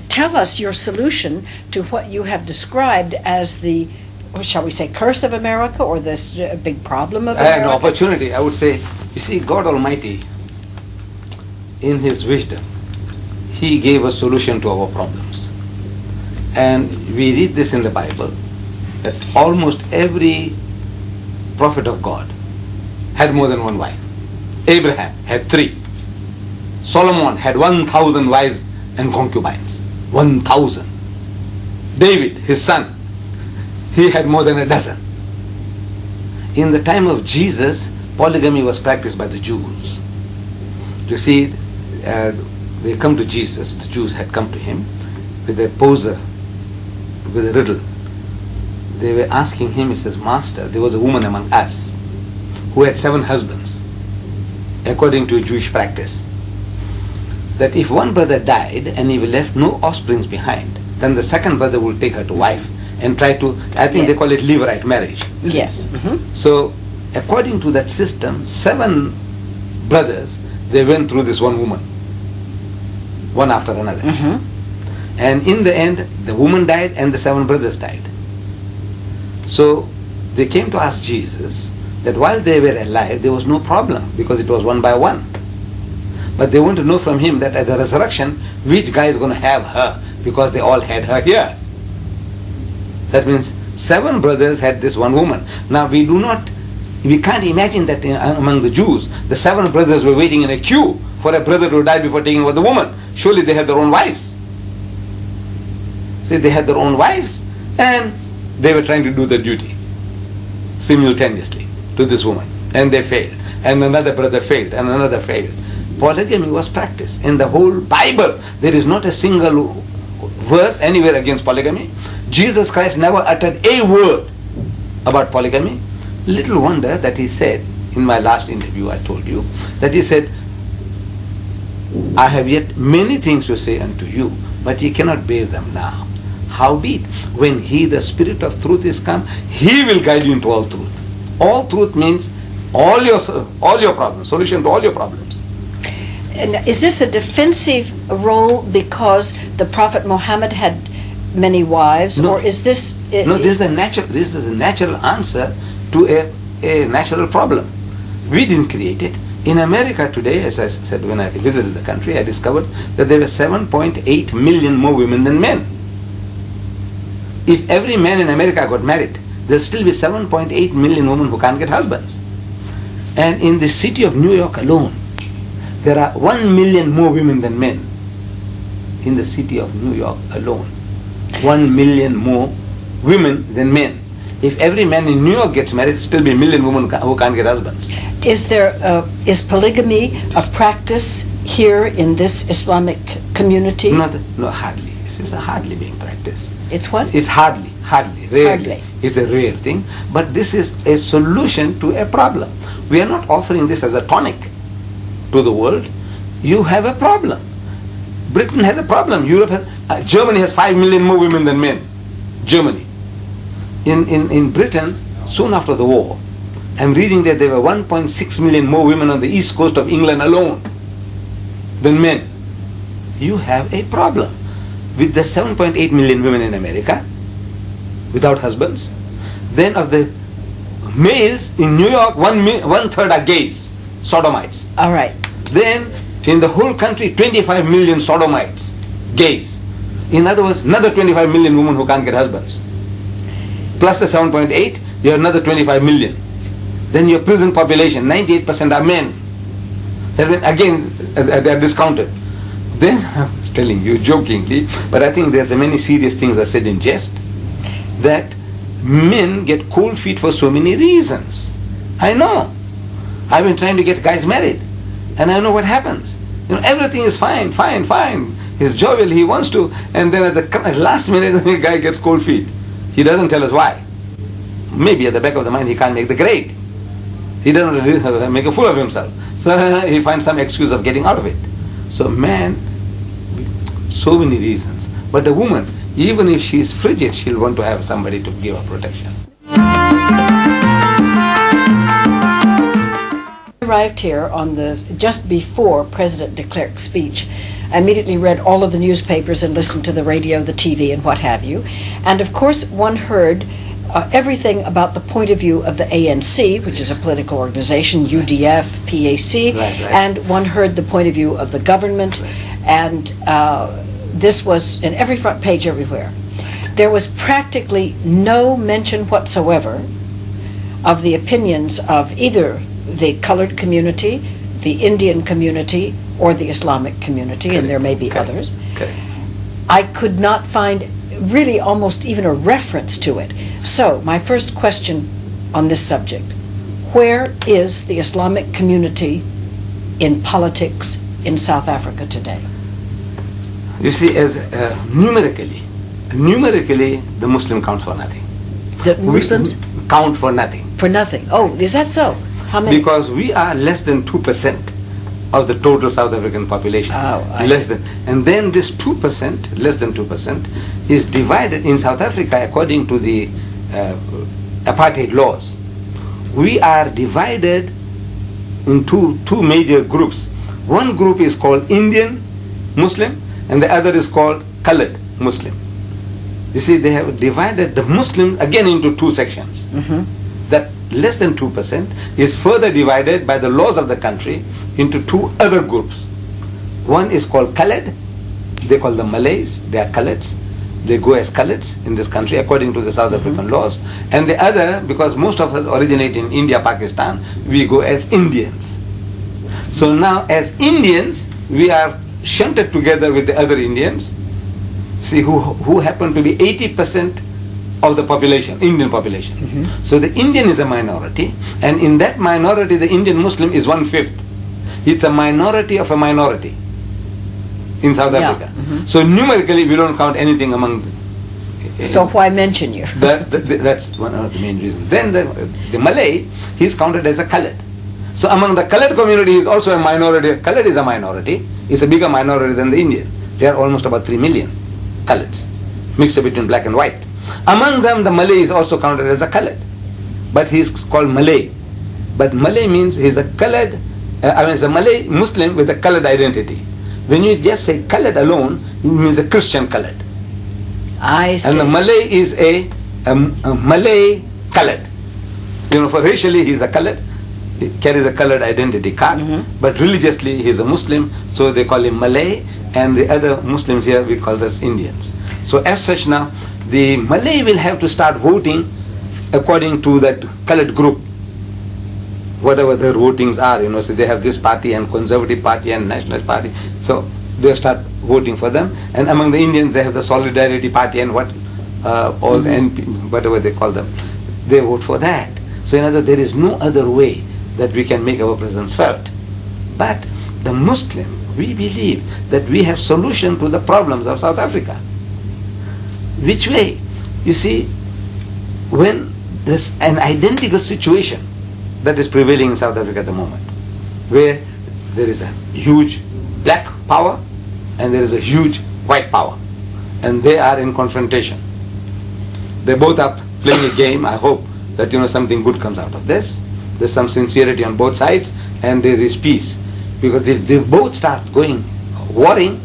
Tell us your solution to what you have described as the, shall we say, curse of America, or this big problem of America? An opportunity, I would say. You see, God Almighty, in His wisdom, He gave a solution to our problems. And we read this in the Bible, that almost every prophet of God had more than one wife. Abraham had 3. Solomon had 1,000 wives and concubines. 1,000. David, his son, he had more than a dozen. In the time of Jesus, polygamy was practiced by the Jews. You see, they come to Jesus, the Jews had come to him with a poser, with a riddle. They were asking him, he says, Master, there was a woman among us who had 7 husbands, according to a Jewish practice, that if one brother died and he left no offsprings behind, then the second brother will take her to wife and try to, I think they call it levirate marriage. Yes. So, according to that system, 7 brothers, they went through this one woman, one after another. And in the end, the woman died and the 7 brothers died. So, they came to ask Jesus that while they were alive, there was no problem because it was one by one. But they want to know from him that at the resurrection, which guy is going to have her, because they all had her here. That means 7 brothers had this one woman. Now we can't imagine that among the Jews, the 7 brothers were waiting in a queue for a brother to die before taking over the woman. Surely they had their own wives. See, they had their own wives and they were trying to do the duty simultaneously to this woman. And they failed. And another brother failed and another failed. Polygamy was practiced. In the whole Bible, there is not a single verse anywhere against polygamy. Jesus Christ never uttered a word about polygamy. Little wonder that he said, in my last interview I told you, that he said, I have yet many things to say unto you, but ye cannot bear them now. Howbeit, when he, the Spirit of truth, is come, he will guide you into all truth. All truth means all your problems, solution to all your problems. And is this a defensive role because the Prophet Muhammad had many wives, or is this? No, this is a natural answer to a natural problem. We didn't create it. In America today, as I said when I visited the country, I discovered that there were 7.8 million more women than men. If every man in America got married, there'll still be 7.8 million women who can't get husbands. And in the city of New York alone, there are 1 million more women than men. In the city of New York alone, 1 million more women than men. If every man in New York gets married, still be a million women who can't get husbands. Is polygamy a practice here in this Islamic community? No, hardly. It's hardly being practiced. It's what? It's hardly, rarely. It's a rare thing. But this is a solution to a problem. We are not offering this as a tonic to the world. You have a problem. Britain has a problem. Germany has 5 million more women than men. Germany. In Britain, soon after the war, I'm reading that there were 1.6 million more women on the east coast of England alone than men. You have a problem. With the 7.8 million women in America, without husbands, then of the males in New York, one third are gays, sodomites. All right. Then in the whole country, 25 million sodomites, gays. In other words, another 25 million women who can't get husbands. Plus the 7.8, you have another 25 million. Then your prison population, 98% are men. That means, again, they are discounted. Then, I was telling you jokingly, but I think there's many serious things I said in jest, that men get cold feet for so many reasons. I know. I've been trying to get guys married, and I know what happens. Everything is fine. He's jovial, he wants to, and then at the last minute, the guy gets cold feet. He doesn't tell us why. Maybe at the back of the mind, he can't make the grade. He doesn't really make a fool of himself. So he finds some excuse of getting out of it. So man, so many reasons. But the woman, even if she is frigid, she'll want to have somebody to give her protection. I arrived here just before President de Klerk's speech. I immediately read all of the newspapers and listened to the radio, the TV, and what have you. And of course, one heard everything about the point of view of the ANC, which is a political organization, UDF, PAC, and one heard the point of view of the government, and this was in every front page everywhere. There was practically no mention whatsoever of the opinions of either the colored community, the Indian community, or the Islamic community, and there may be others. Correct. I could not find really almost even a reference to it. So, my first question on this subject: where is the Islamic community in politics in South Africa today? You see, as numerically, the Muslim counts for nothing. The Muslims We count for nothing. for nothing. Oh, is that so? How many? Because we are less than 2% of the total South African population. Oh, I less see. than. And then this 2%, less than 2%, is divided in South Africa according to the apartheid laws. We are divided into two major groups. One group is called Indian Muslim, and the other is called colored Muslim. You see, they have divided the Muslims again into two sections. That less than 2% is further divided by the laws of the country into two other groups. One is called colored. They call them Malays. They are coloreds. They go as coloreds in this country according to the South African laws. And the other, because most of us originate in India, Pakistan, we go as Indians. So now as Indians, we are shunted together with the other Indians, see, who happen to be 80% of the population, Indian population. So the Indian is a minority, and in that minority the Indian Muslim is 1/5. It's a minority of a minority in South Africa. So numerically we don't count anything among So why mention you? that's one of the main reasons. Then the Malay, he's counted as a colored. So among the colored community is also a minority. Colored is a minority. It's a bigger minority than the Indian. There are almost about 3 million coloreds, mixed between black and white. Among them, the Malay is also counted as a colored, but he's called Malay. But Malay means he's a colored, it's a Malay Muslim with a colored identity. When you just say colored alone, it means a Christian colored. I see. And the Malay is a Malay colored. You know, for racially he's a colored, he carries a colored identity card, but religiously he's a Muslim, so they call him Malay, and the other Muslims here we call us Indians. So as such now, the Malay will have to start voting according to that colored group, whatever their votings are, you know, so they have this party and Conservative Party and Nationalist Party, so they start voting for them. And among the Indians they have the Solidarity Party and what, all the NP, whatever they call them, they vote for that. So in other words, there is no other way that we can make our presence felt. But the Muslim, we believe that we have solution to the problems of South Africa. Which way? You see, when there's an identical situation that is prevailing in South Africa at the moment, where there is a huge black power and there is a huge white power, and they are in confrontation. They both are playing a game. I hope that, you know, something good comes out of this. There's some sincerity on both sides and there is peace. Because if they both start going warring,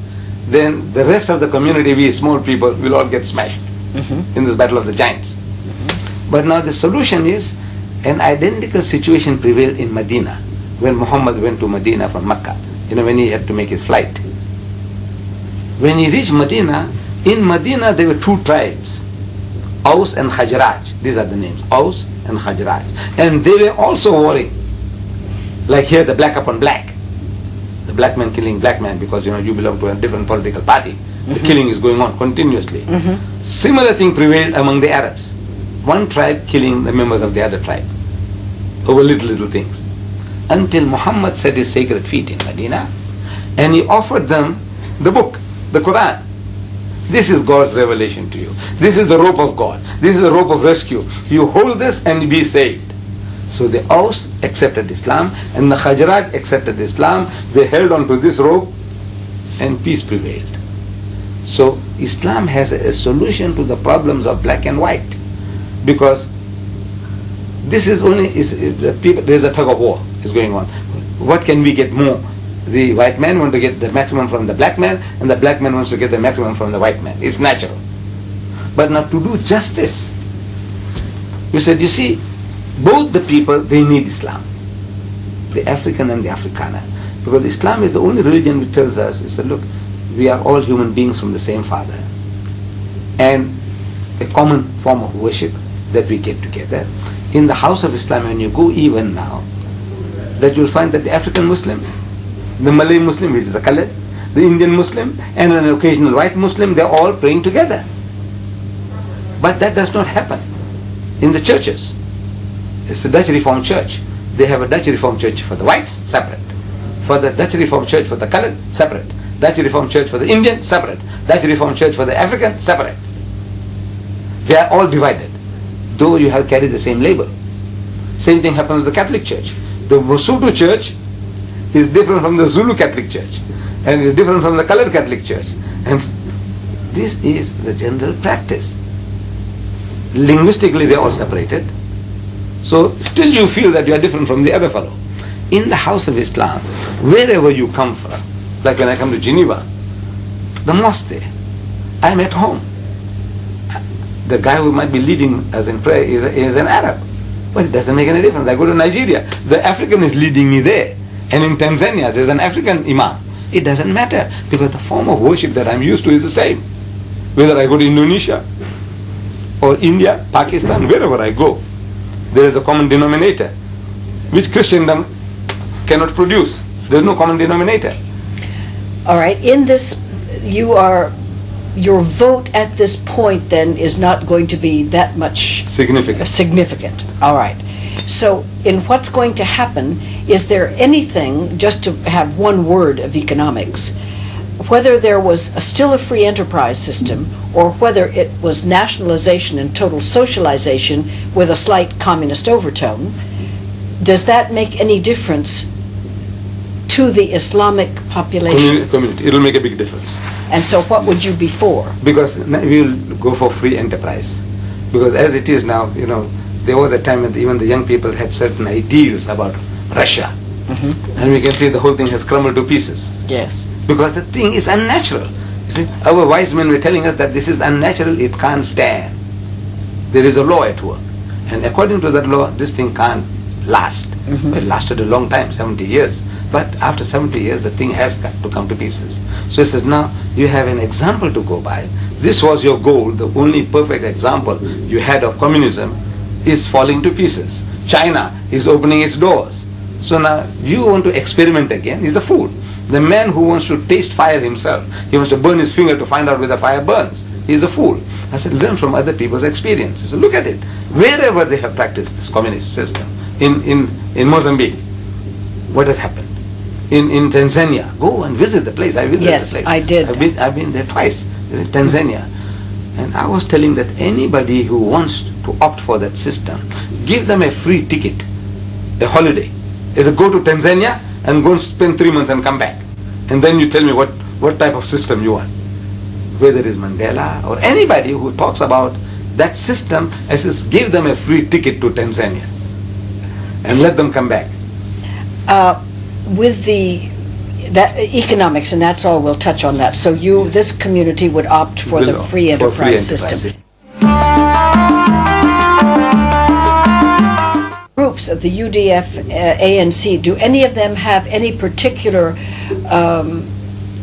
then the rest of the community, we small people, will all get smashed in this battle of the giants. But now the solution is, an identical situation prevailed in Medina when Muhammad went to Medina from Mecca, you know, when he had to make his flight. When he reached Medina, in Medina there were two tribes, Aus and Khajraj. These are the names, Aus and Khajraj. And they were also warring. Like here, the black upon black. The black man killing black man because, you know, you belong to a different political party. The killing is going on continuously. Similar thing prevailed among the Arabs. One tribe killing the members of the other tribe over little things. Until Muhammad set his sacred feet in Medina and he offered them the book, the Quran. This is God's revelation to you. This is the rope of God. This is the rope of rescue. You hold this and be saved. So the Aus accepted Islam and the Khajraj accepted Islam. They held on to this rope and peace prevailed. So Islam has a solution to the problems of black and white, because this is only, there's a tug of war is going on. What can we get more? The white man wants to get the maximum from the black man, and the black man wants to get the maximum from the white man. It's natural. But now to do justice, we said, you see, both the people, they need Islam, the African and the Afrikaner, because Islam is the only religion which tells us, it said, look, we are all human beings from the same Father, and a common form of worship that we get together. In the house of Islam, when you go even now, that you'll find that the African Muslim The Malay Muslim, which is a colored, the Indian Muslim, and an occasional white Muslim, they're all praying together. But that does not happen in the churches. It's the Dutch Reformed Church. They have a Dutch Reformed Church for the whites, separate. For the Dutch Reformed Church for the colored, separate. Dutch Reformed Church for the Indian, separate. Dutch Reformed Church for the African, separate. They are all divided, though you have carried the same label. Same thing happens with the Catholic Church. The Mosotho Church is different from the Zulu Catholic Church, and is different from the colored Catholic Church. And this is the general practice. Linguistically, they are all separated. So still you feel that you are different from the other fellow. In the house of Islam, wherever you come from, like when I come to Geneva, the mosque there, I am at home. The guy who might be leading us in prayer is an Arab. But it doesn't make any difference. I go to Nigeria, the African is leading me there. And in Tanzania, there's an African imam. It doesn't matter, because the form of worship that I'm used to is the same. Whether I go to Indonesia or India, Pakistan, wherever I go, there is a common denominator, which Christendom cannot produce. There's no common denominator. All right. In this, your vote at this point then is not going to be that much significant. All right. So in what's going to happen, is there anything, just to have one word of economics, whether there was still a free enterprise system or whether it was nationalization and total socialization with a slight communist overtone, does that make any difference to the Islamic population? Community. It'll make a big difference. And so what would you be for? Because we will go for free enterprise. Because as it is now, there was a time when even the young people had certain ideals about Russia. Mm-hmm. And we can see the whole thing has crumbled to pieces. Yes. Because the thing is unnatural. You see, our wise men were telling us that this is unnatural, it can't stand. There is a law at work. And according to that law, this thing can't last. Mm-hmm. It lasted a long time, 70 years. But after 70 years, the thing has got to come to pieces. So he says, now you have an example to go by. This was your goal. The only perfect example you had of communism is falling to pieces. China is opening its doors. So now you want to experiment again. He's a fool. The man who wants to taste fire himself, he wants to burn his finger to find out where the fire burns. He's a fool. I said, learn from other people's experience. He said, look at it. Wherever they have practiced this communist system, in Mozambique, what has happened? In Tanzania, go and visit the place. I visited the place. Yes, I did. I've been there twice. In Tanzania. And I was telling that anybody who wants to opt for that system, give them a free ticket, a holiday. They say, go to Tanzania and go and spend 3 months and come back. And then you tell me what type of system you want. Whether it is Mandela or anybody who talks about that system, I says, give them a free ticket to Tanzania and let them come back. With that economics, and that's all, we'll touch on that. So Yes. this community would opt for the free enterprise system. Groups of the UDF, ANC, do any of them have any particular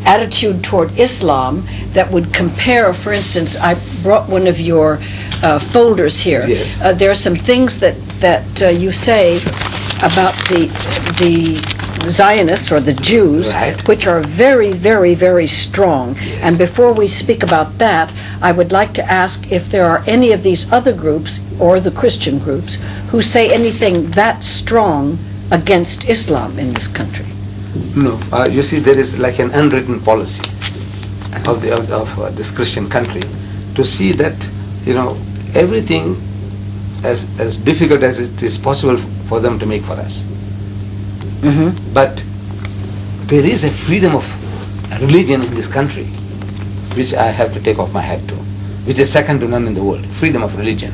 attitude toward Islam that would compare? For instance, I brought one of your folders here. Yes. There are some things that you say about the Zionists or the Jews, Right. which are very, very, very strong. Yes. And before we speak about that, I would like to ask if there are any of these other groups or the Christian groups who say anything that strong against Islam in this country. No, you see, there is like an unwritten policy of this Christian country to see that everything as difficult as it is possible for them to make for us. Mm-hmm. But there is a freedom of religion in this country, which I have to take off my hat to, which is second to none in the world. Freedom of religion.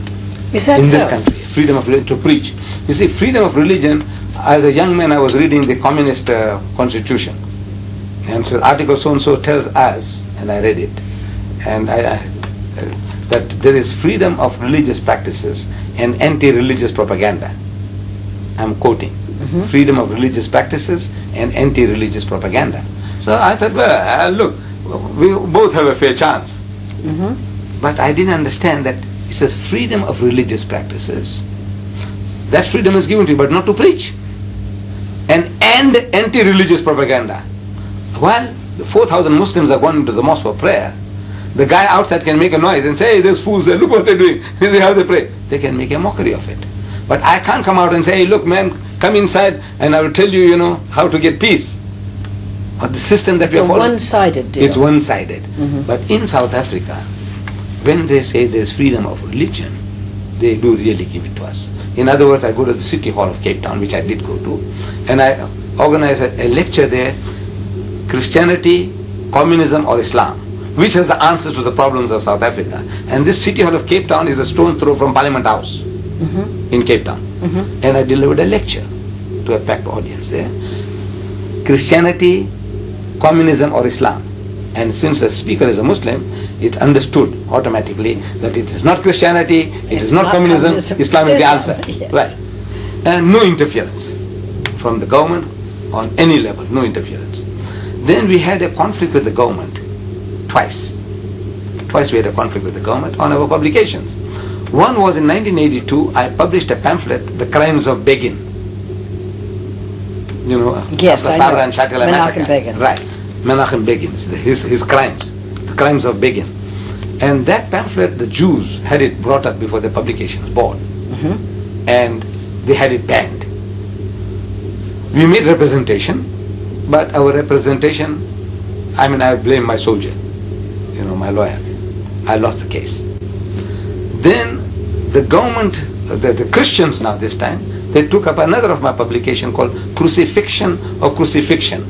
Is that in so? this country? Freedom of religion to preach. You see, freedom of religion. As a young man, I was reading the communist constitution, and so Article so and so tells us, and I read it, and that there is freedom of religious practices and anti-religious propaganda. I'm quoting. Mm-hmm. Freedom of religious practices and anti-religious propaganda. So I thought, well, look, we both have a fair chance. Mm-hmm. But I didn't understand that it says freedom of religious practices. That freedom is given to you, but not to preach. And anti-religious propaganda. While the 4,000 Muslims are going to the mosque for prayer, the guy outside can make a noise and say, hey, these fools, look what they're doing. You see how they pray. They can make a mockery of it. But I can't come out and say, hey, look, man, come inside and I will tell you, how to get peace. But the system that we are following, it's a one-sided deal. It's one-sided. But in South Africa, when they say there's freedom of religion, they do really give it to us. In other words, I go to the City Hall of Cape Town, which I did go to, and I organize a lecture there, Christianity, Communism or Islam, which has the answers to the problems of South Africa. And this City Hall of Cape Town is a stone's throw from Parliament House in Cape Town. And I delivered a lecture to a packed audience there. Christianity, Communism or Islam. And since the speaker is a Muslim, it's understood automatically that it is not Christianity, it is not communism, Islam is the answer. Yes. Right. And no interference from the government on any level, no interference. Then we had a conflict with the government twice. Twice we had a conflict with the government on our publications. One was in 1982, I published a pamphlet, The Crimes of Begin. Yes, I Sabra know. and Shatila massacre. Begin. Right. Menachem Begin, his crimes, the crimes of Begin. And that pamphlet, the Jews had it brought up before the publications board. And they had it banned. We made representation, but our representation, I blame my soldier, my lawyer. I lost the case. Then the government, the Christians now this time, they took up another of my publication called Crucifixion or Crucifixion.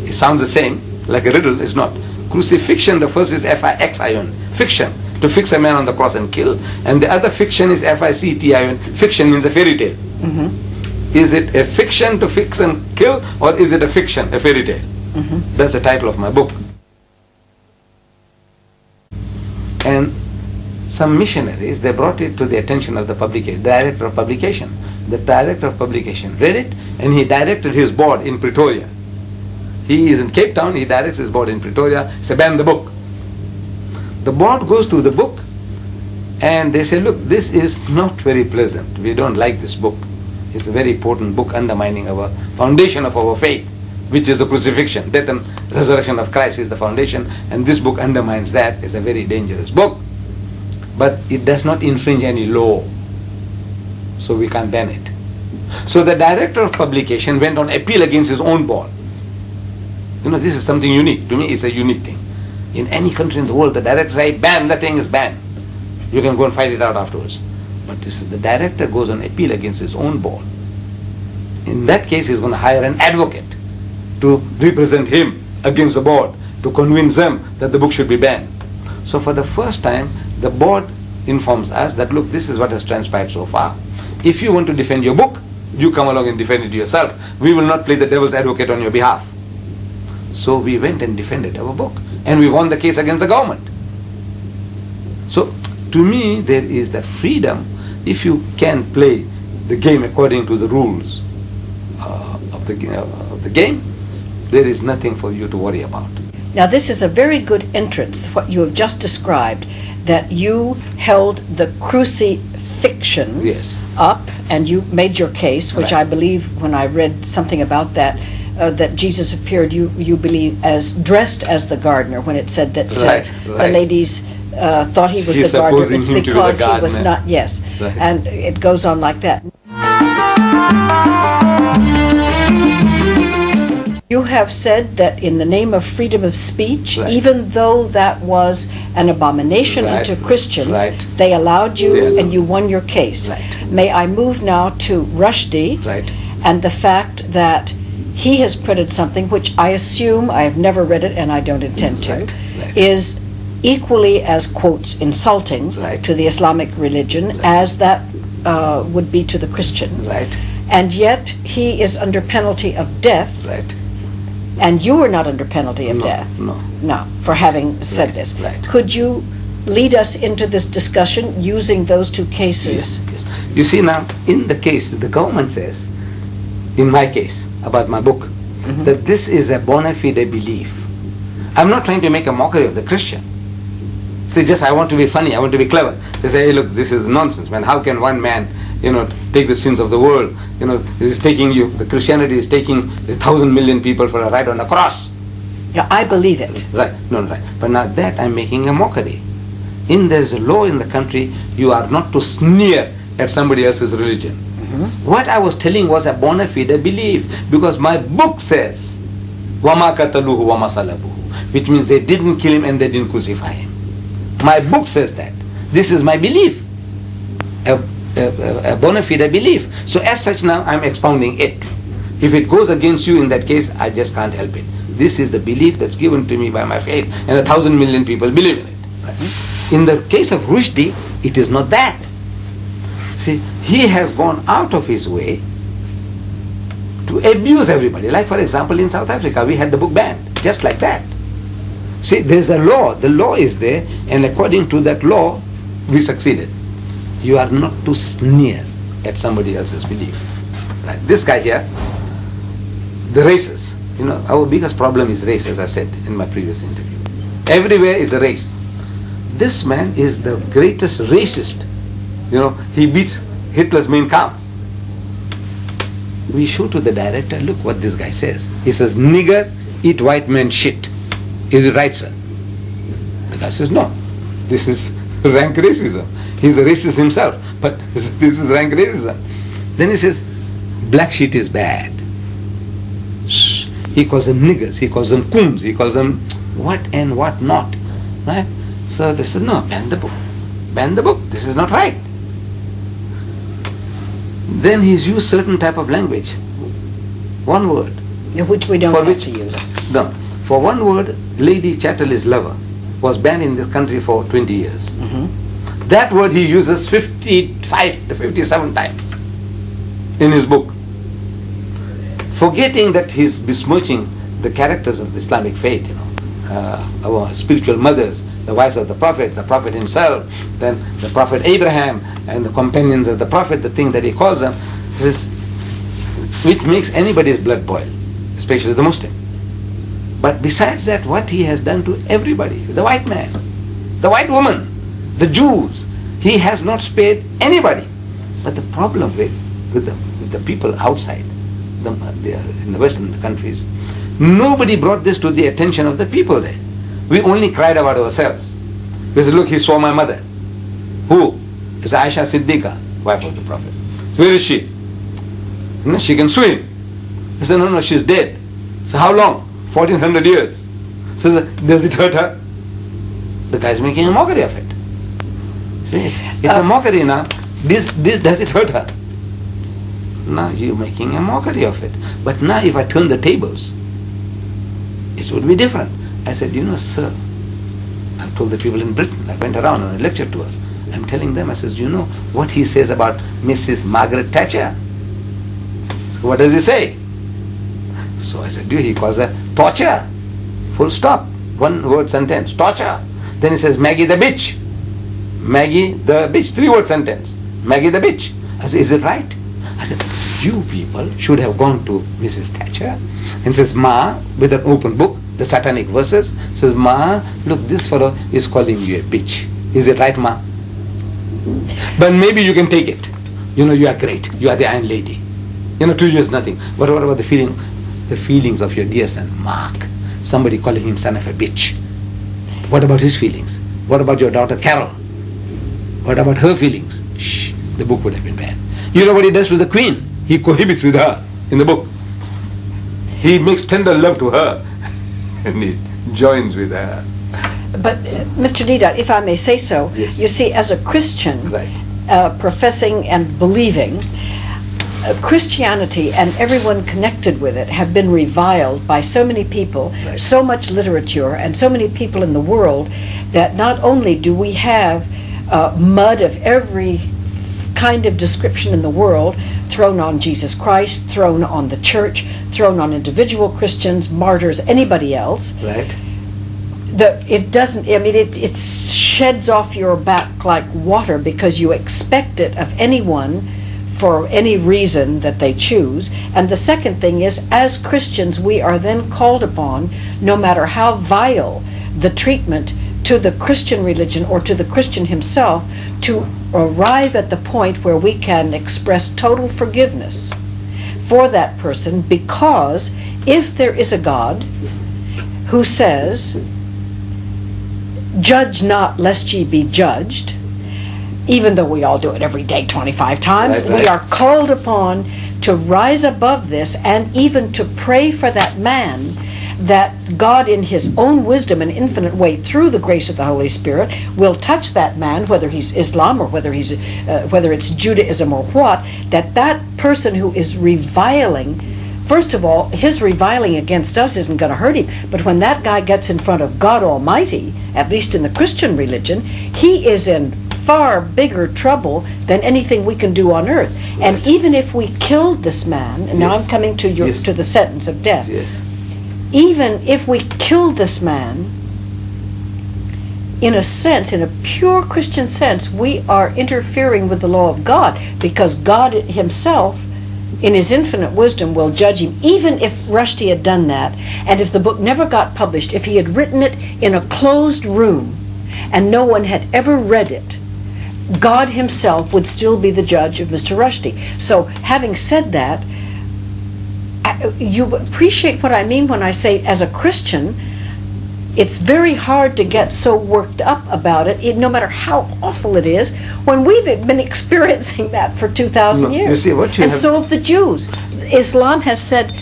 It sounds the same, like a riddle, it's not. Crucifixion, the first is F-I-X-I-O-N, fiction, to fix a man on the cross and kill. And the other fiction is F-I-C-T-I-O-N, fiction means a fairy tale. Is it a fiction to fix and kill, or is it a fiction, a fairy tale? That's the title of my book. And some missionaries, they brought it to the attention of the director of publication. The director of publication read it, and he directed his board in Pretoria. He is in Cape Town, he directs his board in Pretoria, say, ban the book. The board goes through the book, and they say, look, this is not very pleasant. We don't like this book. It's a very important book undermining our foundation of our faith, which is the crucifixion. Death and resurrection of Christ is the foundation, and this book undermines that. It's a very dangerous book. But it does not infringe any law, so we can't ban it. So the director of publication went on appeal against his own board. This is something unique. To me, it's a unique thing. In any country in the world, the director say, ban, the thing is banned. You can go and fight it out afterwards. But the director goes on appeal against his own board. In that case, he's going to hire an advocate to represent him against the board, to convince them that the book should be banned. So for the first time, the board informs us that, look, this is what has transpired so far. If you want to defend your book, you come along and defend it yourself. We will not play the devil's advocate on your behalf. So we went and defended our book, and we won the case against the government. So to me, there is that freedom. If you can play the game according to the rules of the game, there is nothing for you to worry about. Now this is a very good entrance, what you have just described, that you held the crucifixion up and you made your case, which I believe when I read something about that, that Jesus appeared, you believe, as dressed as the gardener, when it said that the ladies thought he was the gardener. It's because he was not, and it goes on like that. You have said that in the name of freedom of speech, even though that was an abomination unto Christians, they allowed you and you won your case. May I move now to Rushdie and the fact that he has printed something which I assume, I have never read it and I don't intend to, is equally as, quotes, insulting to the Islamic religion as that would be to the Christian. And yet he is under penalty of death. And you are not under penalty of death. No, for having said this. Could you lead us into this discussion using those two cases? Yes. You see now, in the case, the government says, in my case, about my book, that this is a bona fide belief. I'm not trying to make a mockery of the Christian. See, just I want to be funny, I want to be clever. They say, hey, look, this is nonsense, man. How can one man, take the sins of the world? This is taking you, the Christianity is taking 1,000 million people for a ride on a cross. Yeah, I believe it. Right, no, right. But now that I'm making a mockery. There's a law in the country, you are not to sneer at somebody else's religion. What I was telling was a bona fide belief, because my book says, وَمَا قَتَلُوهُ وَمَا صَلَبُوهُ, which means they didn't kill him and they didn't crucify him. My book says that. This is my belief, a bona fide belief. So as such now I'm expounding it. If it goes against you in that case, I just can't help it. This is the belief that's given to me by my faith, and 1,000 million people believe in it. Right? In the case of Rushdie, it is not that. See, he has gone out of his way to abuse everybody. Like for example, in South Africa, we had the book banned, just like that. See, there's a law. The law is there, and according to that law, we succeeded. You are not to sneer at somebody else's belief. Right? This guy here, the races. You know, our biggest problem is race, as I said in my previous interview. Everywhere is a race. This man is the greatest racist. You know, he beats Hitler's Mein Kampf. We show to the director, look what this guy says. He says, nigger, eat white man shit. Is it right, sir? The guy says, no. This is rank racism. He's a racist himself, but this is rank racism. Then he says, black shit is bad. He calls them niggers, he calls them coons, he calls them what and what not. Right? So they said, no, ban the book. Ban the book. This is not right. Then he's used certain type of language. One word. Which we don't have to use. No. For one word, lady chattel is lover was banned in this country for 20 years. That word he uses 55 to 57 times in his book, forgetting that he's besmirching the characters of the Islamic faith, you know, our spiritual mothers, the wives of the Prophet himself, then the Prophet Abraham and the companions of the Prophet, the thing that he calls them, this is, which makes anybody's blood boil, especially the Muslim. But besides that, what he has done to everybody, the white man, the white woman, the Jews, he has not spared anybody. But the problem with the people outside, in the Western countries, nobody brought this to the attention of the people there. We only cried about ourselves. We said, look, he swore my mother. Who? It's Aisha Siddiqa, wife of the Prophet. Where is she? No, she can swim. He said, no, she's dead. So how long? 1400 years. So does it hurt her? The guy's making a mockery of it. See, it's a mockery now. Does it hurt her? Now you're making a mockery of it. But now if I turn the tables, it would be different. I said, you know, sir, I've told the people in Britain, I went around on a lecture tours. I'm telling them, I says, you know what he says about Mrs. Margaret Thatcher? So what does he say? So I said, he calls her torture. Full stop. One word sentence. Torture. Then he says, Maggie the bitch. Maggie the bitch. 3 word sentence. Maggie the bitch. I said, is it right? I said, you people should have gone to Mrs. Thatcher and says, Ma, with an open book, the satanic verses, says, Ma, look, this fellow is calling you a bitch. Is it right, Ma? But maybe you can take it. You know, you are great. You are the Iron Lady. You know, to you is nothing. But what about the feelings of your dear son, Mark? Somebody calling him son of a bitch. What about his feelings? What about your daughter, Carol? What about her feelings? Shh, the book would have been banned. You know what he does with the Queen? He cohabits with her in the book. He makes tender love to her and he joins with her. But Mr. Deedat, if I may say so, yes. You see, as a Christian, right. Professing and believing, Christianity and everyone connected with it have been reviled by so many people, right. So much literature and so many people in the world, that not only do we have mud of every kind of description in the world thrown on Jesus Christ, thrown on the church, thrown on individual Christians, martyrs, anybody else. Right. It doesn't, I mean, it sheds off your back like water because you expect it of anyone for any reason that they choose. And the second thing is, as Christians, we are then called upon, no matter how vile the treatment to the Christian religion or to the Christian himself, to arrive at the point where we can express total forgiveness for that person, because if there is a God who says, "Judge not lest ye be judged," even though we all do it every day 25 times, Right. we are called upon to rise above this and even to pray for that man, that God in his own wisdom and infinite way through the grace of the Holy Spirit will touch that man, whether he's Islam or whether it's Judaism or what, that person who is reviling, first of all, his reviling against us isn't going to hurt him, but when that guy gets in front of God Almighty, at least in the Christian religion, he is in far bigger trouble than anything we can do on earth. And even if we killed this man, and now Yes. I'm coming to Yes. to the sentence of death, Yes. even if we killed this man, in a sense, in a pure Christian sense, we are interfering with the law of God, because God himself, in his infinite wisdom, will judge him. Even if Rushdie had done that, and if the book never got published, if he had written it in a closed room and no one had ever read it, God himself would still be the judge of Mr. Rushdie. So, having said that, you appreciate what I mean when I say, as a Christian, it's very hard to get so worked up about it, no matter how awful it is, when we've been experiencing that for 2,000 years. You see, what you and have... so have the Jews. Islam has said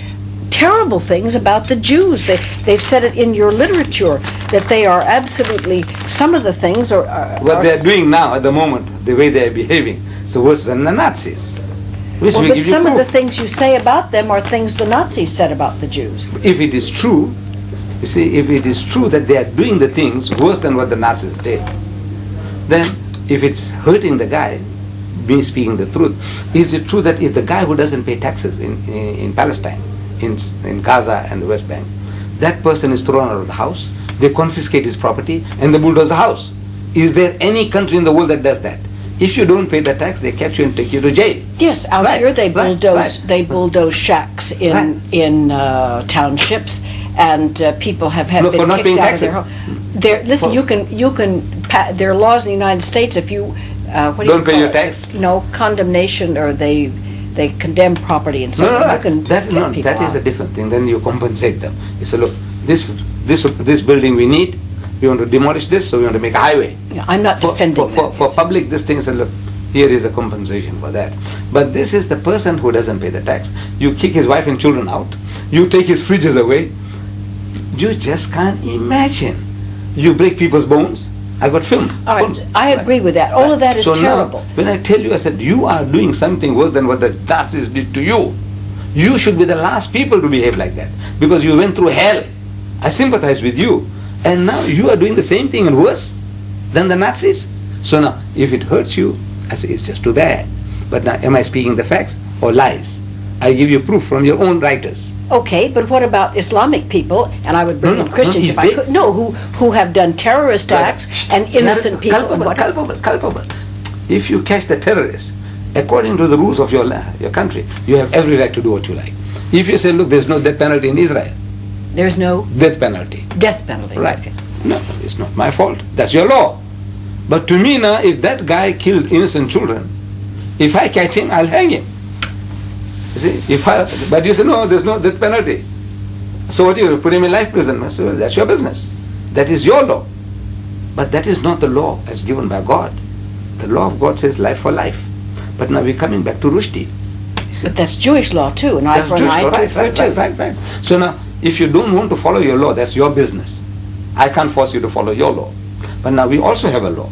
terrible things about the Jews. They've said it in your literature, that they are absolutely, some of the things are... What they're doing now, at the moment, the way they're behaving, is worse than the Nazis. Which Well, we but give you some of the proof. things you say about them are things the Nazis said about the Jews. If it is true, you see, if it is true that they are doing the things worse than what the Nazis did, then if it's hurting the guy, me speaking the truth, is it true that if the guy who doesn't pay taxes in Palestine, in Gaza and the West Bank, that person is thrown out of the house, they confiscate his property, and they bulldoze the house? Is there any country in the world that does that? If you don't pay the tax, they catch you and take you to jail. Yes, out Right, here they right, bulldoze right. they bulldoze shacks in townships, and people have No, been for not kicked paying out of their taxes. home. Listen, you can there are laws in the United States if you what do Don't you pay call your it? tax? No, condemnation, or they condemn property and something. You can get people that is out. a different thing. Then you compensate them. You say, look, this building we need, we want to demolish this, so we want to make a highway. Yeah, I'm not defending that. For public, this thing, say, look, here is a compensation for that. But this is the person who doesn't pay the tax. You kick his wife and children out. You take his fridges away. You just can't imagine. You break people's bones. I got films. All right, films. I agree with that. All of that is So now, terrible. when I tell you, I said, you are doing something worse than what the Nazis did to you. You should be the last people to behave like that, because you went through hell. I sympathize with you. And now you are doing the same thing and worse than the Nazis. So now, if it hurts you, I say, it's just too bad. But now, am I speaking the facts or lies? I give you proof from your own writers. Okay, but what about Islamic people? And I would bring No, in no, Christians no, if I could. No, who have done terrorist acts and innocent people. And what? Culpable. If you catch the terrorist, according to the rules of your country, you have every right to do what you like. If you say, look, there's no death penalty in Israel. There's no Death penalty. death penalty. Right. Okay. No, it's not my fault. That's your law. But to me now, if that guy killed innocent children, if I catch him, I'll hang him. You see, but you say, no, there's no death penalty. So what, you put him in life prison? I say, well, that's your business. That is your law. But that is not the law as given by God. The law of God says life for life. But now we're coming back to Rushdie. But that's Jewish law too, an eye That's for an Jewish eye, law, tooth for a tooth. right. So now, if you don't want to follow your law, that's your business. I can't force you to follow your law. But now we also have a law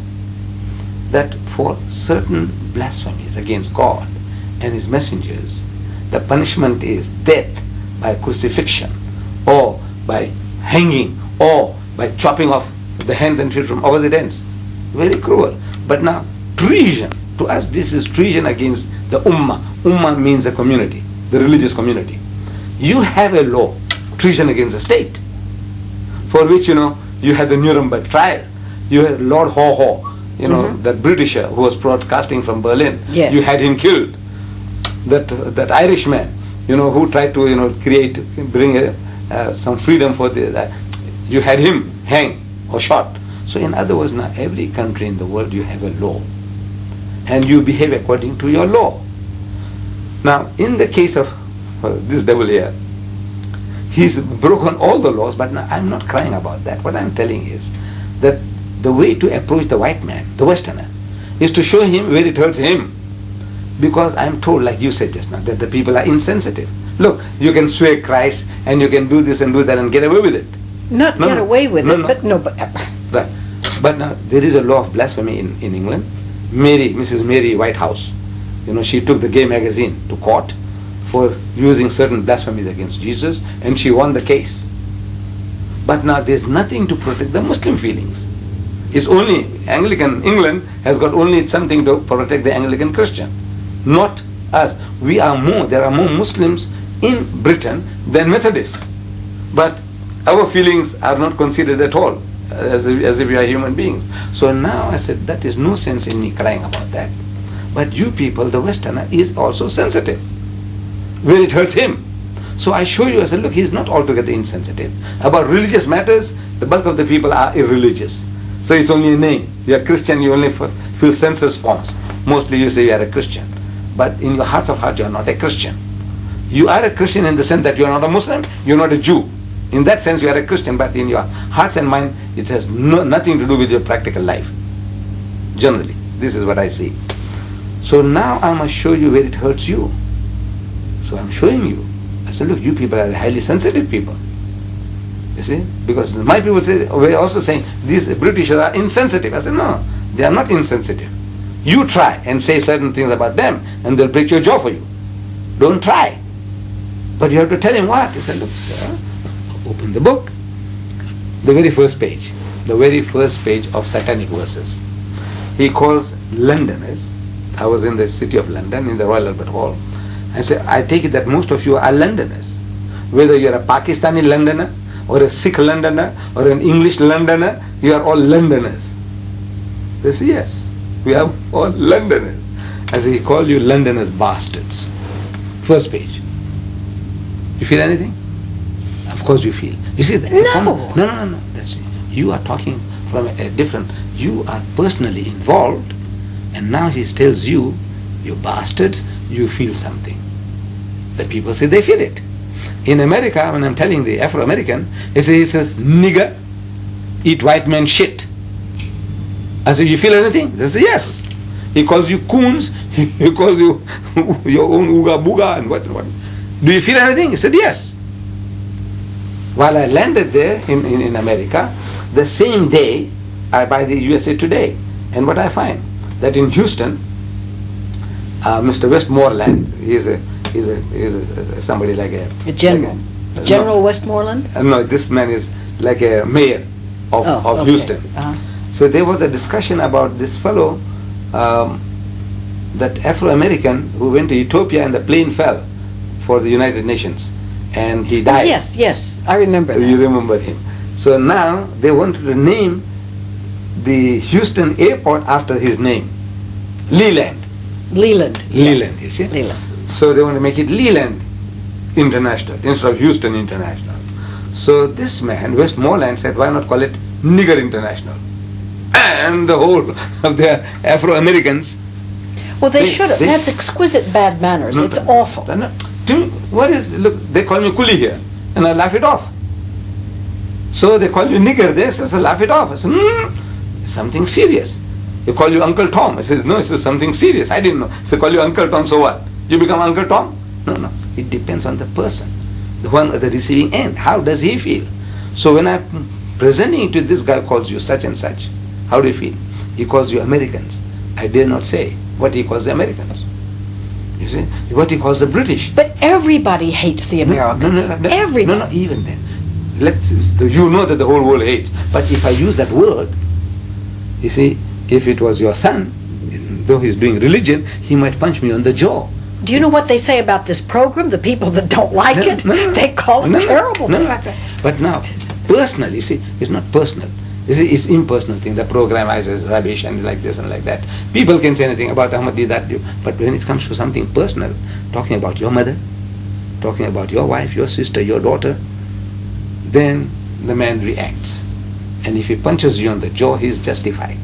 that for certain blasphemies against God and His messengers, the punishment is death by crucifixion, or by hanging, or by chopping off the hands and feet from opposite ends. Very cruel. But now, treason. To us, this is treason against the Ummah. Ummah means the community, the religious community. You have a law, treason against the state, for which, you had the Nuremberg trial. You had Lord Haw, that Britisher who was broadcasting from Berlin. Yes. You had him killed. That Irishman, who tried to, bring some freedom for you had him hanged or shot. So in other words, now every country in the world you have a law, and you behave according to your law. Now, in the case of this devil here, He's broken all the laws, but now I'm not crying about that. What I'm telling is that the way to approach the white man, the Westerner, is to show him where it hurts him. Because I'm told, like you said just now, that the people are insensitive. Look, you can swear Christ and you can do this and do that and get away with it. Not get away with it, but no, but... Right. But now there is a law of blasphemy in England. Mrs. Mary Whitehouse, she took the Gay magazine to court for using certain blasphemies against Jesus, and she won the case. But now there's nothing to protect the Muslim feelings. It's only Anglican England has got only something to protect the Anglican Christian, not us. There are more Muslims in Britain than Methodists, but our feelings are not considered at all, as if we are human beings. So now I said, that is no sense in me crying about that. But you people, the Westerner, is also sensitive where it hurts him. So I show you, I said, look, he's not altogether insensitive. About religious matters, the bulk of the people are irreligious. So it's only a name. You're Christian, you only fill census forms. Mostly you say you are a Christian. But in your hearts of hearts, you are not a Christian. You are a Christian in the sense that you are not a Muslim, you are not a Jew. In that sense, you are a Christian, but in your hearts and mind, it has nothing to do with your practical life. Generally, this is what I see. So now I must show you where it hurts you. So I'm showing you. I said, look, you people are highly sensitive people. You see? Because my people say, we're also saying, these British are insensitive. I said, no, they are not insensitive. You try and say certain things about them, and they'll break your jaw for you. Don't try. But you have to tell him what? He said, look, sir, open the book. The very first page of Satanic Verses. He calls Londoners. I was in the city of London, in the Royal Albert Hall. I said, I take it that most of you are Londoners. Whether you're a Pakistani Londoner, or a Sikh Londoner, or an English Londoner, you are all Londoners. They say, yes, we are all Londoners. I say, he called you Londoners bastards. First page. You feel anything? Of course you feel. You see that? No. No. That's you are talking from a different. You are personally involved, and now he tells you, you bastards, you feel something. The people say they feel it. In America, when I'm telling the Afro-American, he says, nigger, eat white man shit. I say, you feel anything? They say, yes. He calls you coons, he calls you your own ooga booga and what. Do you feel anything? He said, yes. While I landed there in America, the same day I buy the USA Today. And what I find, that in Houston, Mr. Westmoreland, he's somebody like a general. General Westmoreland? No, this man is like a mayor of Houston. Uh-huh. So there was a discussion about this fellow, that Afro-American who went to Ethiopia and the plane fell for the United Nations and he died. Yes, I remember that. You remember him. So now they wanted to name the Houston airport after his name. Leland, yes. you see? Leland. So they want to make it Leland International instead of Houston International. So this man, Westmoreland, said, why not call it Nigger International? And the whole of the Afro-Americans. Well, they should have. That's exquisite bad manners. It's awful. Look, they call me Kuli here, and I laugh it off. So they call you nigger there, so I laugh it off. I say, it's something serious. They call you Uncle Tom. I says, no, it's something serious. I didn't know. So they call you Uncle Tom, so what? You become Uncle Tom? No. It depends on the person, the one at the receiving end. How does he feel? So when I'm presenting it to this guy calls you such and such, how do you feel? He calls you Americans. I dare not say what he calls the Americans. You see? What he calls the British. But everybody hates the Americans. Everybody. No, even then. You know that the whole world hates. But if I use that word, you see, if it was your son, though he's doing religion, he might punch me on the jaw. Do you know what they say about this program? The people that don't like it, they call it terrible. But now, personal, you see, it's not personal. You see, it's impersonal thing. The program is rubbish and like this and like that. People can say anything about Ahmed Deedat, but when it comes to something personal, talking about your mother, talking about your wife, your sister, your daughter, then the man reacts. And if he punches you on the jaw, he is justified.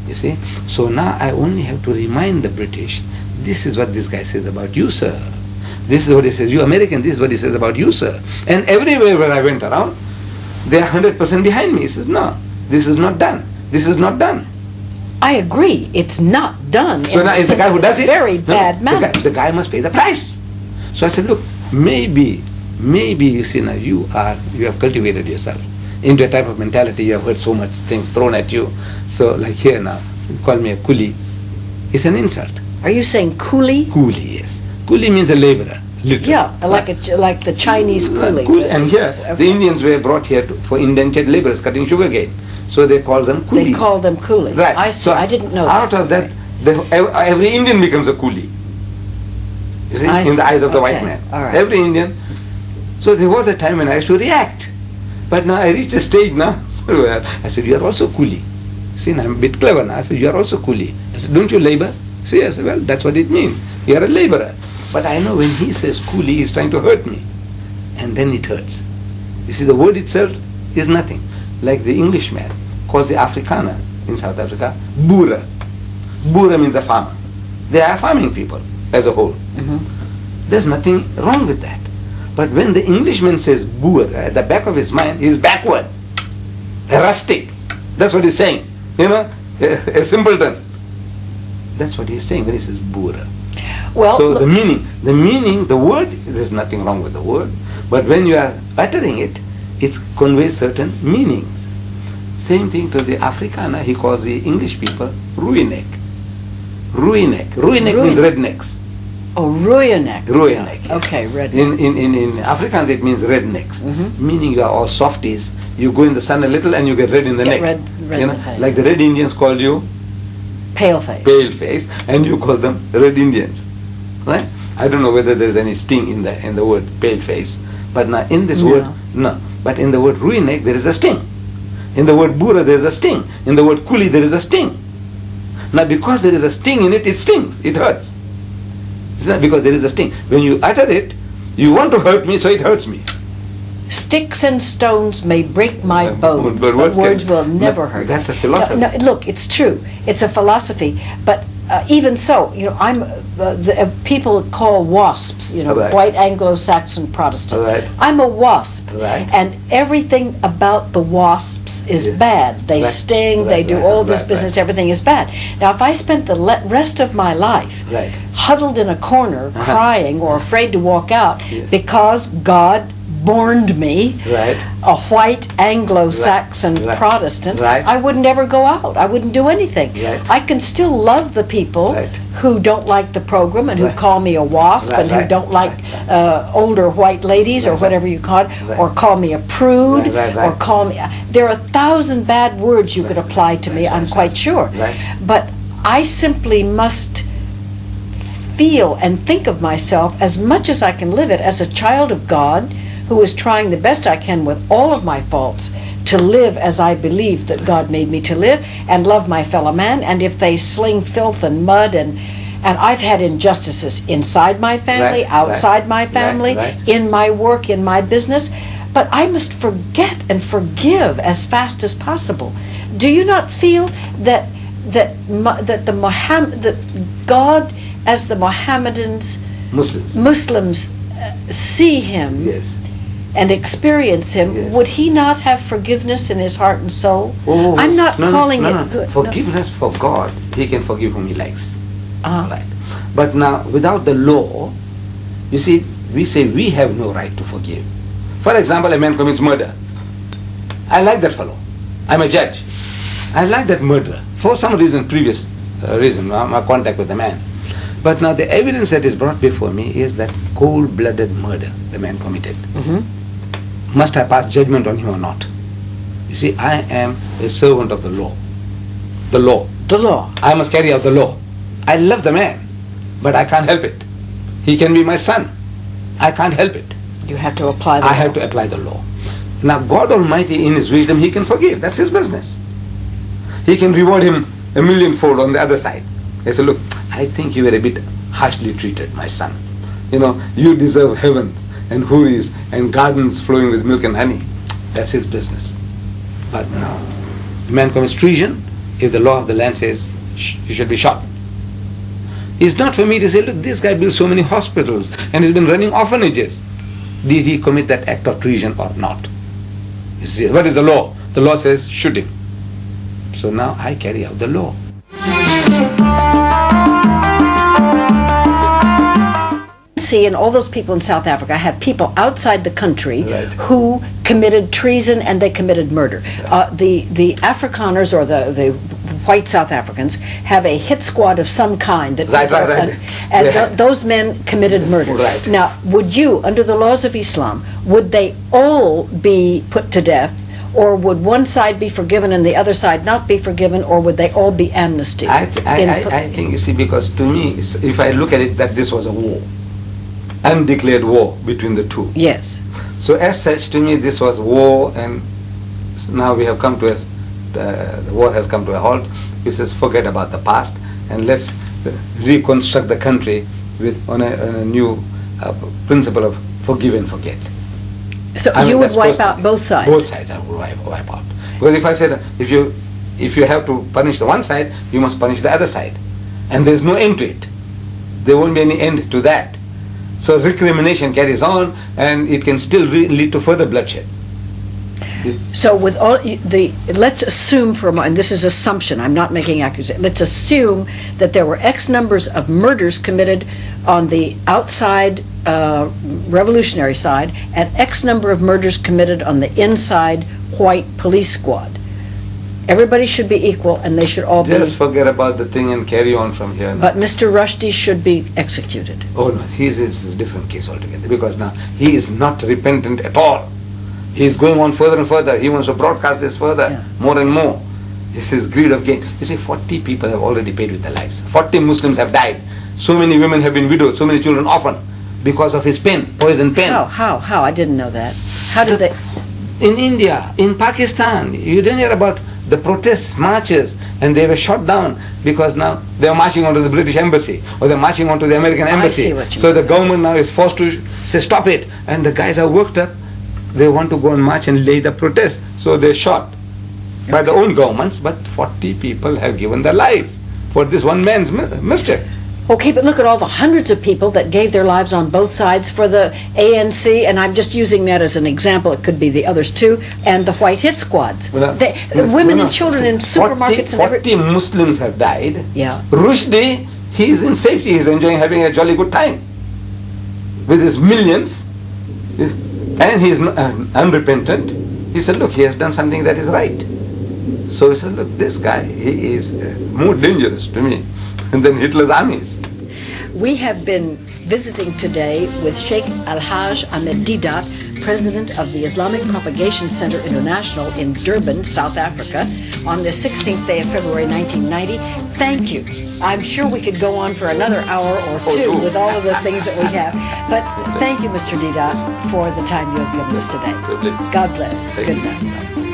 You see? So now I only have to remind the British, this is what this guy says about you, sir. This is what he says. You American, this is what he says about you, sir. And everywhere where I went around, they are 100% behind me. He says, no, this is not done. This is not done. I agree. It's not done. So now is the guy who does it? Very bad manners. The guy must pay the price. So I said, look, maybe you see now you have cultivated yourself into a type of mentality. You have heard so much things thrown at you. So like here now, you call me a coolie. It's an insult. Are you saying coolie? Coolie, yes. Coolie means a laborer. Literally. Yeah, like the Chinese coolie. And here, Okay. the Indians were brought here for indentured laborers cutting sugarcane. So they call them coolies. They call them coolies. Right. I see. So I didn't know out that. of that, every Indian becomes a coolie. You see, in the eyes of the white man. All right. Every Indian. So there was a time when I used to react. But now I reached a stage now. So I said, you are also coolie. See, now I'm a bit clever now. I said, you are also coolie. I said, don't you labor? See, I said, well, that's what it means. You are a laborer. But I know when he says coolie, he's trying to hurt me. And then it hurts. You see, the word itself is nothing. Like the Englishman calls the Afrikaner in South Africa, boere. Boere means a farmer. They are farming people as a whole. There's nothing wrong with that. But when the Englishman says boer, at the back of his mind, he's backward, a rustic. That's what he's saying. You know, a simpleton. That's what he's saying when he says boer. Well, So the meaning, the word, there's nothing wrong with the word. But when you are uttering it, it conveys certain meanings. Same thing to the Afrikaner, he calls the English people Ruinek. Ruinek. Ruinek means rednecks. oh, Ruinek. Ruinek. Yeah. Yes. Okay, redneck. In Afrikaans it means rednecks, meaning you are all softies. You go in the sun a little and you get red in the Get neck. red you in know, the head. like the Red Indians called you Pale face. pale face, and you call them Red Indians, right? I don't know whether there's any sting in the word pale face, but now in this No. word, no. But in the word Ruinek there is a sting. In the word Boera there is a sting. In the word Coolie there is a sting. Now because there is a sting in it, it stings, it hurts. It's not because there is a sting. When you utter it, you want to hurt me, so it hurts me. Sticks and stones may break my bones, but words will never hurt. That's a philosophy. No, look, it's true. It's a philosophy. But even so, I'm people call wasps, Right. white Anglo-Saxon Protestant. Right. I'm a wasp, Right. and everything about the wasps is Yes. bad. They Right. sting. They Right, do right, all this right, business. right. Everything is bad. Now, if I spent the rest of my life Right. huddled in a corner, crying or afraid to walk out Yeah. because God borned me, Right. a white Anglo-Saxon Right. Protestant, Right. I would never go out. I wouldn't do anything. Right. I can still love the people Right. who don't like the program and who Right. call me a wasp Right, and who right, don't like right, older white ladies or Right, whatever you call it, right. or call me a prude, Right, right, right. or call me... There are 1,000 bad words you could apply to me, I'm quite sure. Right. But I simply must feel and think of myself as much as I can live it as a child of God who is trying the best I can with all of my faults to live as I believe that God made me to live and love my fellow man. And if they sling filth and mud and I've had injustices inside my family, Right, outside right, my family, right, right. in my work, in my business, but I must forget and forgive as fast as possible. Do you not feel that God, as the Mohammedans, Muslims see him Yes. and experience him, Yes. would he not have forgiveness in his heart and soul? Oh, I'm not no, calling no, it no. good. Forgiveness for God, he can forgive whom he likes. Uh-huh. Right. But now, without the law, you see, we say we have no right to forgive. For example, a man commits murder. I like that fellow. I'm a judge. I like that murderer. For some reason, previous reason, my contact with the man. But now the evidence that is brought before me is that cold-blooded murder the man committed. Must I pass judgment on him or not? You see, I am a servant of the law. The law. The law. I must carry out the law. I love the man, but I can't help it. He can be my son. I can't help it. You have to apply the law. I have to apply the law. Now God Almighty in His wisdom, He can forgive. That's His business. He can reward him a millionfold on the other side. He said, look, I think you were a bit harshly treated, my son. You deserve heavens and houris and gardens flowing with milk and honey. That's his business. But no. The man commits treason if the law of the land says you should be shot. It's not for me to say, look, this guy built so many hospitals and he's been running orphanages. Did he commit that act of treason or not? You see, what is the law? The law says shoot him. So now I carry out the law. See, and all those people in South Africa have people outside the country Right. who committed treason and they committed murder. The Afrikaners or the white South Africans have a hit squad of some kind that Right. and Yeah. those men committed murder. Right. Now, would you, under the laws of Islam, would they all be put to death, or would one side be forgiven and the other side not be forgiven, or would they all be amnesty? I think, you see, because to me, if I look at it, that this was a war, undeclared war between the two. Yes. So as such, to me, this was war, and now we have come to the war has come to a halt. We says forget about the past and let's reconstruct the country on a new principle of forgive and forget. So I mean, you would that's wipe personal. out both sides? Both sides I would wipe out. Because if I said, if you have to punish the one side, you must punish the other side. And there's no end to it. There won't be any end to that. So recrimination carries on, and it can still lead to further bloodshed. So with all let's assume for a moment, and this is assumption, I'm not making accusation, let's assume that there were X numbers of murders committed on the outside revolutionary side and X number of murders committed on the inside white police squad. Everybody should be equal and they should all Just be... forget about the thing and carry on from here now. But Mr. Rushdie should be executed. Oh no, his is a different case altogether, because now he is not repentant at all. He is going on further and further. He wants to broadcast this further, more and more. This is greed of gain. You see, 40 people have already paid with their lives. 40 Muslims have died. So many women have been widowed, so many children orphaned because of his pen, poison pen. How? I didn't know that. How did they... In India, in Pakistan, you didn't hear about the protests, marches, and they were shot down because now they are marching onto the British embassy or they're marching onto the American embassy. see what you So mean. the government now is forced to say stop it, and the guys are worked up. They want to go and march and lay the protest, so they're shot by their own governments. But 40 people have given their lives for this one man's mischief. Okay, but look at all the hundreds of people that gave their lives on both sides for the ANC, and I'm just using that as an example, it could be the others too, and the white hit squads. Women and children in supermarkets and 40 Muslims have died. Yeah. Rushdie, he is in safety, he's enjoying having a jolly good time with his millions, and he is unrepentant. He said, look, he has done something that is right. So he said, look, this guy, he is more dangerous to me than Hitler's armies. We have been visiting today with Sheikh Ahmed Deedat, President of the Islamic Propagation Center International in Durban, South Africa, on the 16th day of February 1990. Thank you. I'm sure we could go on for another hour or two with all of the things that we have. But thank you, Mr. Deedat, for the time you have given us today. God bless. Good night.